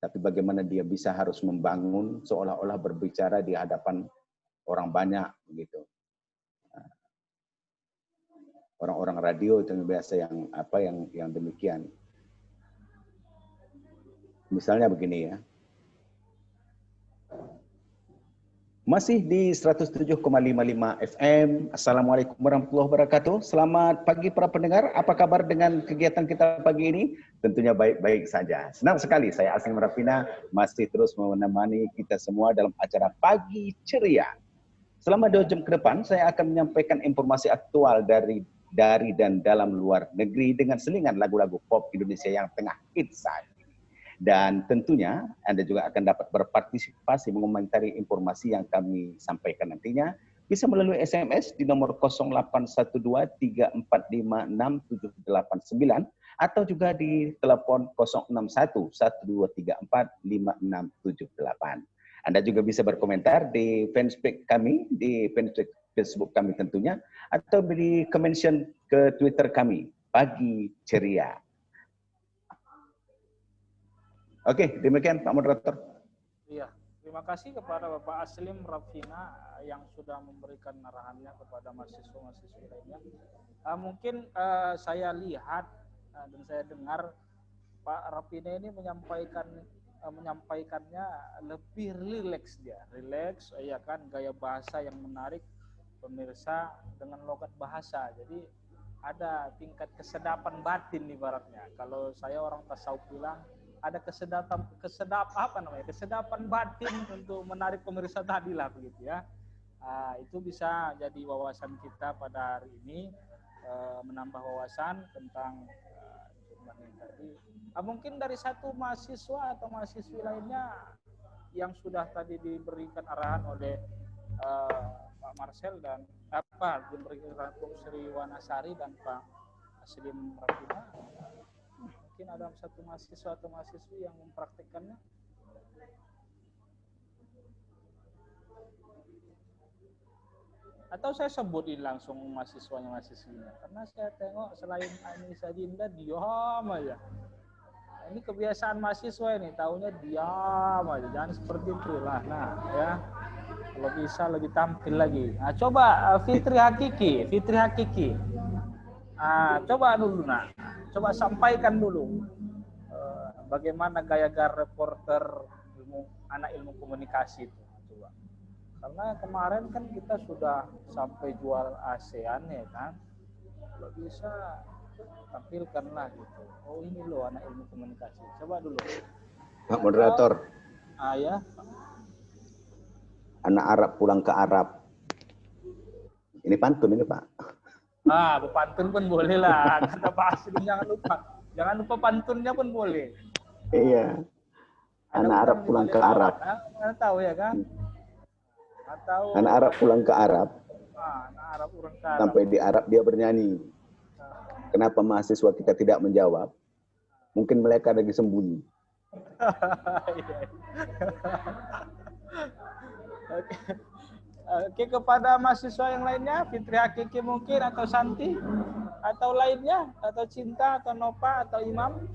Tapi bagaimana dia bisa harus membangun seolah-olah berbicara di hadapan orang banyak begitu. Orang-orang radio itu biasa yang demikian. Misalnya begini ya. Masih di 107,55 FM. Assalamualaikum warahmatullahi wabarakatuh. Selamat pagi para pendengar. Apa kabar dengan kegiatan kita pagi ini? Tentunya baik-baik saja. Senang sekali saya Aslim Rafina masih terus menemani kita semua dalam acara Pagi Ceria. Selama 2 jam ke depan saya akan menyampaikan informasi aktual dari dan dalam luar negeri dengan selingan lagu-lagu pop Indonesia yang tengah hits saat ini. Dan tentunya Anda juga akan dapat berpartisipasi mengomentari informasi yang kami sampaikan nantinya. Bisa melalui SMS di nomor 0812-3456-789 atau juga di telepon 061-1234-5678. Anda juga bisa berkomentar di fanspage kami, di fanspage Facebook kami tentunya, atau di mention ke Twitter kami, Pagi Ceria. Oke, demikian Pak Moderator. Iya, terima kasih kepada Bapak Aslim Rafina yang sudah memberikan arahannya kepada mahasiswa-mahasiswa lainnya. Mungkin saya lihat dan saya dengar Pak Rafina ini menyampaikannya lebih rileks dia, ya kan, gaya bahasa yang menarik pemirsa dengan logat bahasa. Jadi ada tingkat kesedapan batin ibaratnya. Kalau saya orang tasawuf bilang ada kesedapan batin untuk menarik pemirsa tadi lah begitu ya. Itu bisa jadi wawasan kita pada hari ini, menambah wawasan tentang Jadi, mungkin dari satu mahasiswa atau mahasiswi lainnya yang sudah tadi diberikan arahan oleh Pak Marcel dan diberikan arahan Pak Sri Wanasari dan Pak Aslim Rapina, mungkin ada satu mahasiswa atau mahasiswi yang mempraktikkannya. Atau saya sebutin langsung mahasiswanya karena saya tengok selain Anissa Dinda diam aja. Ini kebiasaan mahasiswa ini, tahunya diam aja, jangan seperti itu lah. Nah ya, kalau bisa lebih tampil lagi. Nah, coba Fitri Hakiki. Coba dulu coba sampaikan dulu bagaimana gaya-gaya reporter anak ilmu komunikasi itu. Coba. Karena kemarin kan kita sudah sampai jual ASEAN ya kan, kalau bisa tampilkanlah gitu. Oh ini loh anak ilmu komunikasi. Coba dulu. Pak Moderator. Ya. Anak Arab pulang ke Arab. Ini pantun ini Pak. Pantun pun boleh lah. Kata Pak Aslim jangan lupa pantunnya pun boleh. Iya. Anak Arab pulang ke Arab. Anda tahu ya kan? Atau anak Arab pulang ke Arab. Anak Arab pulang ke Arab. Sampai di Arab dia bernyanyi. Kenapa mahasiswa kita tidak menjawab? Mungkin mereka lagi sembunyi. Oke, kepada mahasiswa yang lainnya, Fitri Hakiki mungkin, atau Santi, atau lainnya, atau Cinta, atau Nova, atau Imam,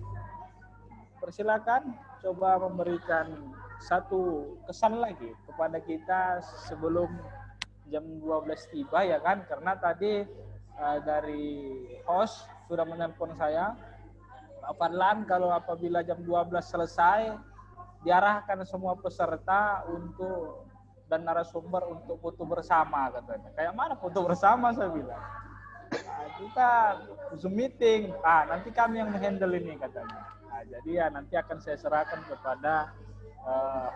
persilakan coba memberikan satu kesan lagi kepada kita sebelum jam 12 tiba ya kan, karena tadi dari host sudah menelpon saya, Pak Fadlan, kalau apabila jam 12 selesai diarahkan semua peserta untuk dan narasumber untuk foto bersama katanya. Kayak mana foto bersama saya bilang. Kita Zoom meeting. Nanti kami yang menghandle ini katanya. Jadi ya nanti akan saya serahkan kepada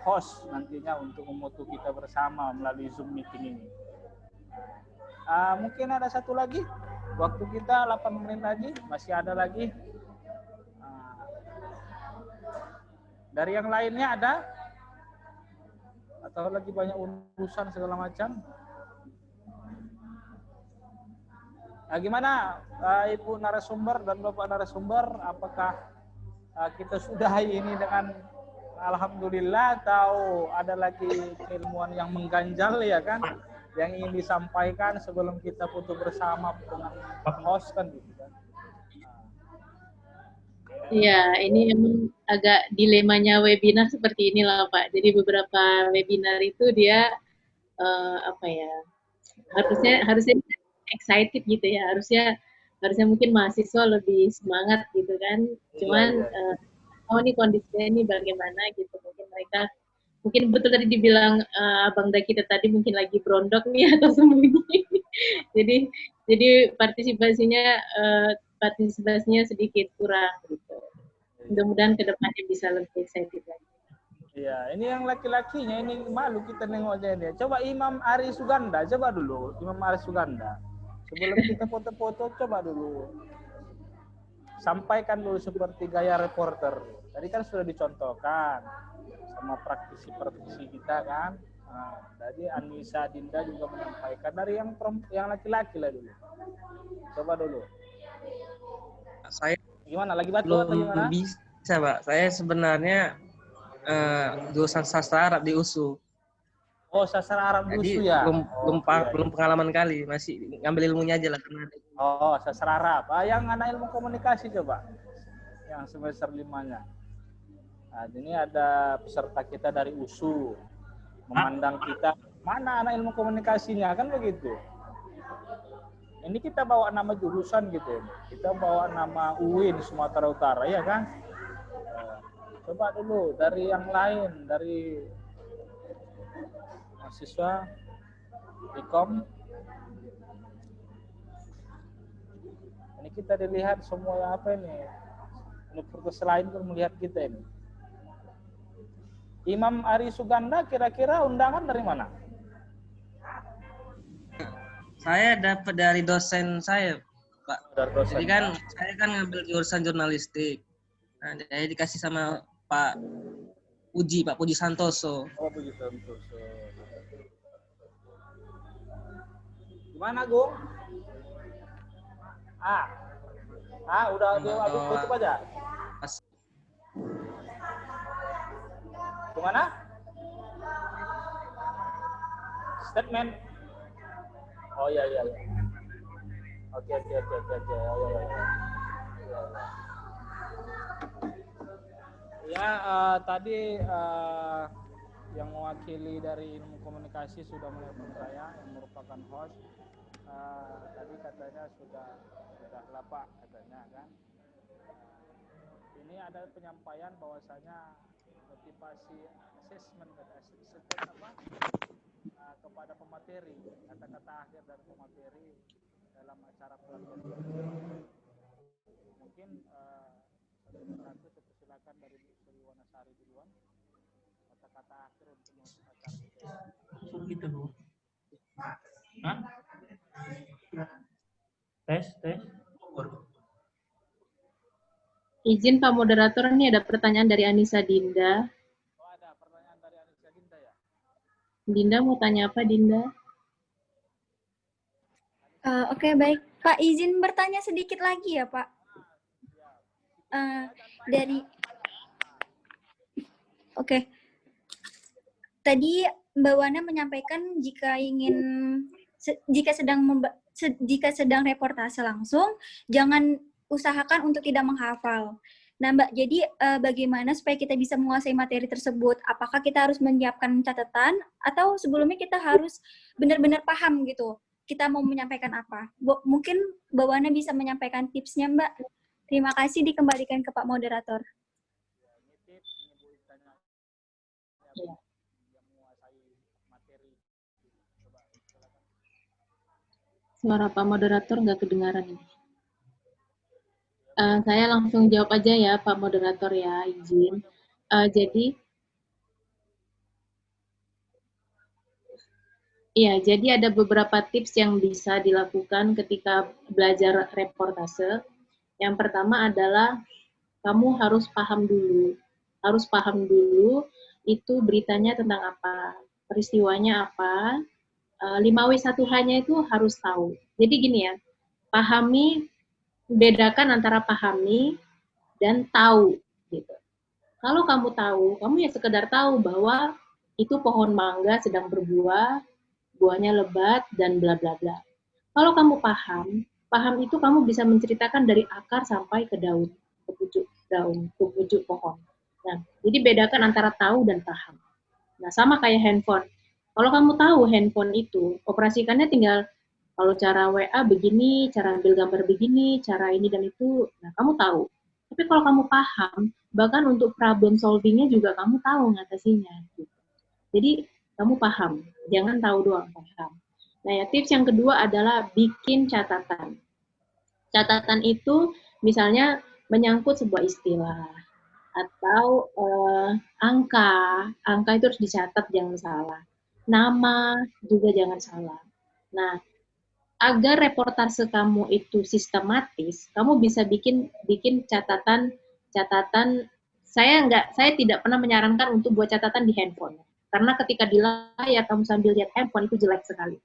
host nantinya untuk memoto kita bersama melalui Zoom meeting ini. Mungkin ada satu lagi. Waktu kita 8 menit lagi, masih ada lagi. Dari yang lainnya ada? Atau lagi banyak urusan segala macam? Gimana Ibu narasumber dan Bapak narasumber, apakah kita sudahi ini dengan alhamdulillah atau ada lagi keilmuan yang mengganjal ya kan, yang ingin disampaikan sebelum kita foto bersama dengan host kan gitu kan? Iya, ini emang agak dilemanya webinar seperti inilah Pak. Jadi beberapa webinar itu dia harusnya excited gitu ya. Harusnya mungkin mahasiswa lebih semangat gitu kan. Cuman ini kondisinya ini bagaimana gitu. Mungkin betul tadi dibilang Abang Dakita tadi mungkin lagi berondok nih atau sembunyi. jadi partisipasinya sedikit kurang gitu. Mudah-mudahan ke depannya bisa lebih excited lagi. Iya, ini yang laki-lakinya ini malu kita nengoknya dia. Coba Imam Ari Suganda, coba dulu Imam Ari Suganda. Sebelum kita foto-foto, coba dulu sampaikan dulu seperti gaya reporter. Tadi kan sudah dicontohkan sama praktisi kita kan. Tadi Anissa Dinda juga menyampaikan dari yang laki-laki lah dulu. Coba dulu. Saya gimana lagi batu atau gimana? Bisa Pak, saya sebenarnya jurusan sastra Arab di USU. Oh, sastra Arab di USU ya? Belum pengalaman kali, masih ngambil ilmunya aja lah. Oh, sastra Arab. Yang anak ilmu komunikasi coba, yang semester 5-nya. Ini ada peserta kita dari USU, memandang kita, mana anak ilmu komunikasinya, kan begitu. Ini kita bawa nama jurusan gitu, kita bawa nama UIN Sumatera Utara, ya kan? Coba dulu dari yang lain, dari mahasiswa Ikom. Ini kita dilihat semua apa ini? Universitas lain pun melihat kita ini. Imam Ari Suganda, kira-kira undangan dari mana? Saya dapat dari dosen saya, Pak. Dari dosen. Jadi kan saya kan ngambil jurusan jurnalistik. Nah, jadi dikasih sama Pak Puji Santoso. Oh begitu. Gimana, Gung? Udah tutup aja. Gimana? Statement. Oh iya. Oke. Oh, iya. Ya, tadi yang mewakili dari ilmu komunikasi sudah menelpon saya, yang merupakan host. Tadi katanya sudah lapak katanya kan. Ini ada penyampaian bahwasanya motivasi assessment kepada pemateri, kata-kata akhir dari pemateri dalam acara pelatihan ini. Mungkin satu silakan dari Bu Sri Wanasari duluan, kata-kata akhir untuk acara kita. Gitu, Bu. Hah? Tes. Izin Pak Moderator, ini ada pertanyaan dari Anissa Dinda. Oh, ada pertanyaan dari Anissa Dinda ya? Dinda mau tanya apa, Dinda? Oke, baik. Pak, izin bertanya sedikit lagi ya, Pak. Oke. Tadi Mbak Wana menyampaikan jika sedang reportase langsung, jangan usahakan untuk tidak menghafal. Nah, Mbak, jadi bagaimana supaya kita bisa menguasai materi tersebut? Apakah kita harus menyiapkan catatan atau sebelumnya kita harus benar-benar paham gitu? Kita mau menyampaikan apa? Mungkin Mbak Wana bisa menyampaikan tipsnya, Mbak. Terima kasih, dikembalikan ke Pak Moderator. Suara Pak Moderator nggak kedengaran ini. Saya langsung jawab aja ya, Pak Moderator ya, izin. Jadi ada beberapa tips yang bisa dilakukan ketika belajar reportase. Yang pertama adalah kamu harus paham dulu. Itu beritanya tentang apa, peristiwanya apa, 5W1H-nya itu harus tahu. Jadi gini ya, bedakan antara pahami dan tahu gitu. Kalau kamu tahu, kamu ya sekedar tahu bahwa itu pohon mangga sedang berbuah, buahnya lebat dan bla bla bla. Kalau kamu paham itu kamu bisa menceritakan dari akar sampai ke daun, ke pucuk pohon. Nah, jadi bedakan antara tahu dan paham. Nah, sama kayak handphone. Kalau kamu tahu handphone itu, operasikannya tinggal kalau cara WA begini, cara ambil gambar begini, cara ini dan itu, nah kamu tahu. Tapi kalau kamu paham, bahkan untuk problem solvingnya juga kamu tahu ngatasinya. Gitu. Jadi kamu paham, jangan tahu doang, paham. Nah ya, tips yang kedua adalah bikin catatan. Catatan itu misalnya menyangkut sebuah istilah atau angka itu harus dicatat, jangan salah. Nama juga jangan salah. Nah, agar reportase kamu itu sistematis, kamu bisa bikin catatan. Saya tidak pernah menyarankan untuk buat catatan di handphone, karena ketika di layar kamu sambil lihat handphone itu jelek sekali.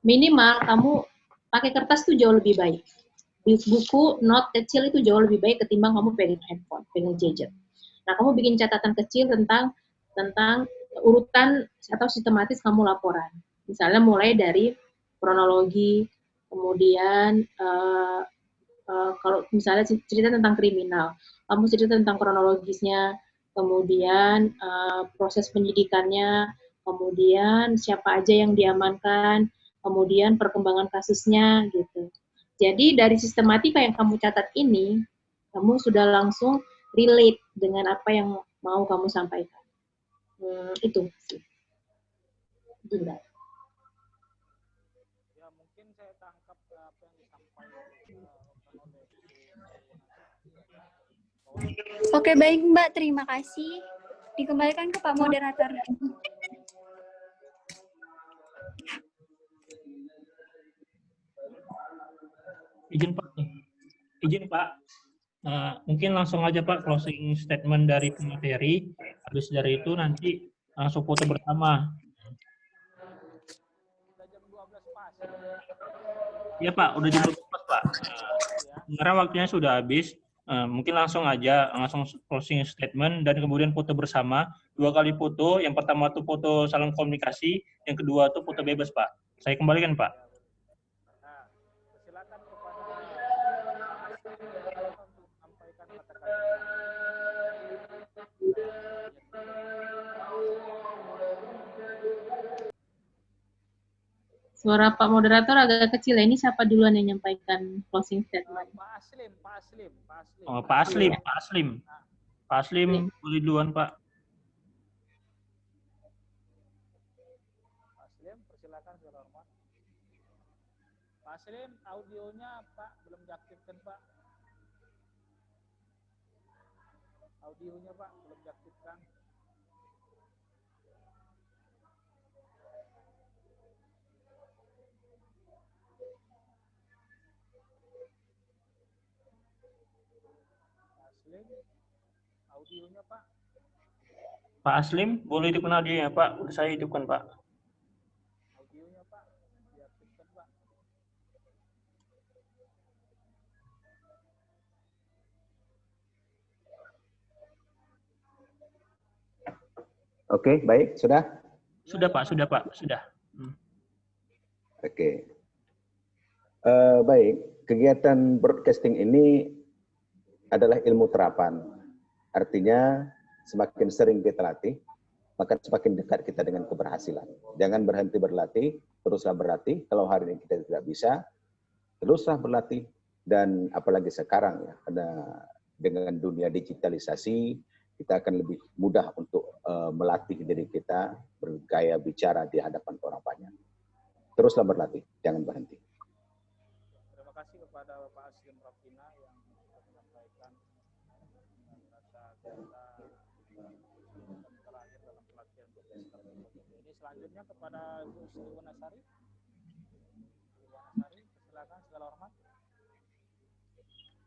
Minimal kamu pakai kertas itu jauh lebih baik. Di buku note kecil itu jauh lebih baik ketimbang kamu pegang handphone, pegang gadget. Nah, kamu bikin catatan kecil tentang urutan atau sistematis kamu laporan. Misalnya mulai dari kronologi, kemudian kalau misalnya cerita tentang kriminal, kamu cerita tentang kronologisnya, kemudian proses penyidikannya, kemudian siapa aja yang diamankan, kemudian perkembangan kasusnya gitu. Jadi dari sistematika yang kamu catat ini, kamu sudah langsung relate dengan apa yang mau kamu sampaikan. Itu sih. Gila. Ya mungkin saya tangkap apa yang disampaikan oleh Oke, baik Mbak, terima kasih. Dikembalikan ke Pak Moderator. Izin Pak. Mungkin langsung aja Pak closing statement dari pemateri. Habis dari itu nanti langsung foto bersama. Udah jam 12 pas. Iya Pak, udah jam 12 Pak. Sebenarnya waktunya sudah habis. Mungkin langsung aja, langsung closing statement dan kemudian foto bersama. 2 kali foto. Yang pertama tuh foto salam komunikasi, yang kedua tuh foto bebas Pak. Saya kembalikan Pak. Nah, silakan kepada untuk menyampaikan kata-kata. Suara Pak Moderator agak kecil ya. Ini siapa duluan yang menyampaikan closing statement? Pak Aslim. Oh, Pak Aslim. Pak Aslim, boleh duluan Pak. Pak Aslim, persilakan secara hormat. Pak Aslim, audionya Pak belum diaktifkan Pak. Audionya Pak belum diaktifkan. Aslim, audionya Pak. Pak Aslim, boleh hidupkan audionya Pak. Udah saya hidupkan Pak. Audionya Pak, diaktifkan Pak. Oke, baik, sudah? Sudah Pak, sudah. Oke. Baik, kegiatan broadcasting ini adalah ilmu terapan. Artinya semakin sering kita latih, maka semakin dekat kita dengan keberhasilan. Jangan berhenti berlatih, teruslah berlatih. Kalau hari ini kita tidak bisa, teruslah berlatih. Dan apalagi sekarang ya, ada dengan dunia digitalisasi, kita akan lebih mudah untuk melatih diri kita bergaya bicara di hadapan orang banyak. Teruslah berlatih, jangan berhenti. Terima kasih kepada Pak Aslim Rafina yang menyampaikan kata-kata terakhir dalam pelatihan broadcaster ini. Selanjutnya kepada Bu Sri Wanasari. Silakan segala hormat.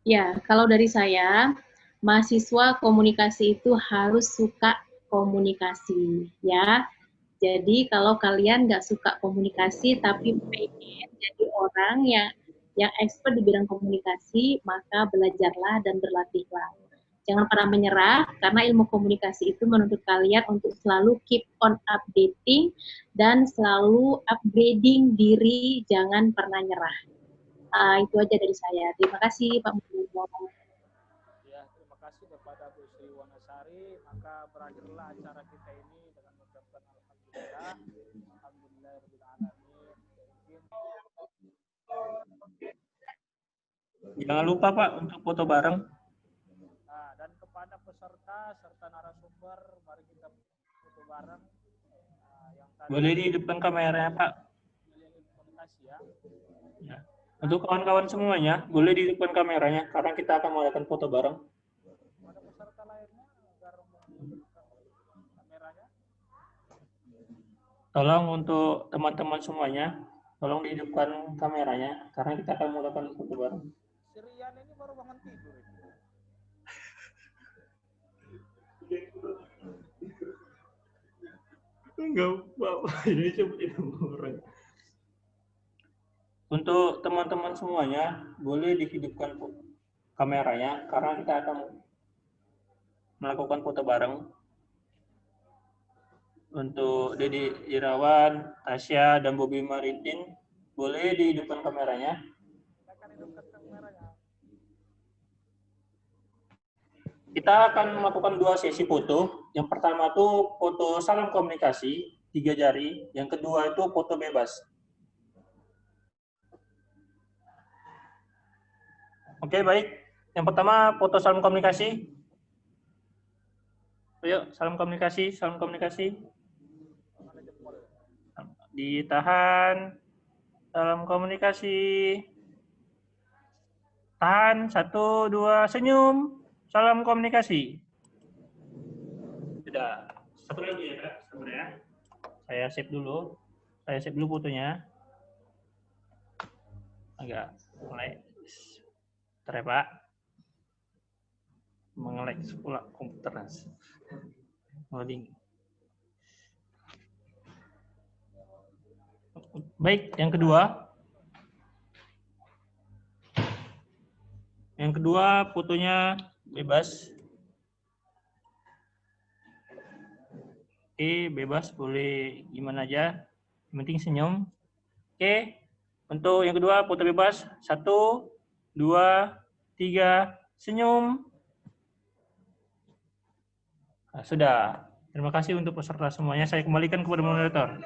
Ya, kalau dari saya, mahasiswa komunikasi itu harus suka komunikasi, ya. Jadi kalau kalian nggak suka komunikasi tapi pengen jadi orang yang expert di bidang komunikasi, maka belajarlah dan berlatihlah. Jangan pernah menyerah, karena ilmu komunikasi itu menuntut kalian untuk selalu keep on updating dan selalu upgrading diri, jangan pernah nyerah. Itu aja dari saya. Terima kasih Pak Muhammad. Ya, terima kasih kepada Bu Sri Wanasari. Maka berakhirlah acara kita ini dengan mengucapkan alhamdulillah. Alhamdulillahirobbilalamin. Jangan lupa Pak untuk foto bareng. Nah, dan kepada peserta serta narasumber, mari kita foto bareng. Yang tadi Boleh dihidupkan kameranya Pak. Komunikasi ya. Ya. Untuk kawan-kawan semuanya, boleh dihidupkan kameranya karena kita akan melakukan foto bareng. Pada peserta lainnya agar menghidupkan kameranya. Tolong untuk teman-teman semuanya, tolong dihidupkan kameranya karena kita akan melakukan foto bareng. Si Rian ini baru bangun tidur ini. Enggak apa-apa, ini seperti orang. Untuk teman-teman semuanya, boleh dihidupkan kameranya karena kita akan melakukan foto bareng. Untuk Dedi Irawan, Tasya, dan Bobby Maritin, boleh dihidupkan kameranya. Kita akan melakukan 2 sesi foto. Yang pertama tuh foto salam komunikasi, 3 jari. Yang kedua itu foto bebas. Oke, baik. Yang pertama foto salam komunikasi. Ayo, salam komunikasi, salam komunikasi. Ditahan. Salam komunikasi. Tahan, 1, 2, senyum. Salam komunikasi. Sudah. Satu lagi ya, Kak, sebenarnya. Saya save dulu. Saya save dulu fotonya. Agak mulai. Bentar ya, Pak. mengelek pula komputer. Loading. Baik, yang kedua. Yang kedua, fotonya bebas. Oke, bebas, boleh gimana aja. Yang penting senyum. Oke, untuk yang kedua, foto bebas. 1, 2, 3, senyum. Nah, sudah. Terima kasih untuk peserta semuanya. Saya kembalikan kepada moderator.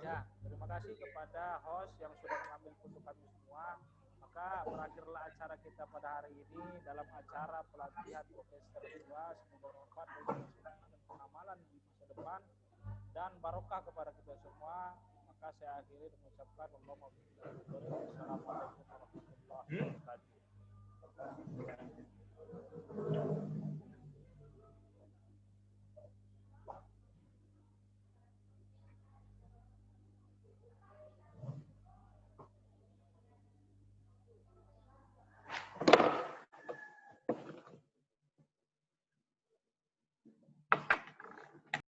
Ya, terima kasih kepada host yang sudah mengambil foto kami semua. Maka berakhirlah acara kita pada hari ini dalam acara pelatihan Profesor 2. Semoga bermanfaat bagi kita dan pengamalan di masa depan dan barokah kepada kita semua. Maka saya akhiri dengan mengucapkan Assalamualaikum warahmatullahi wabarakatuh.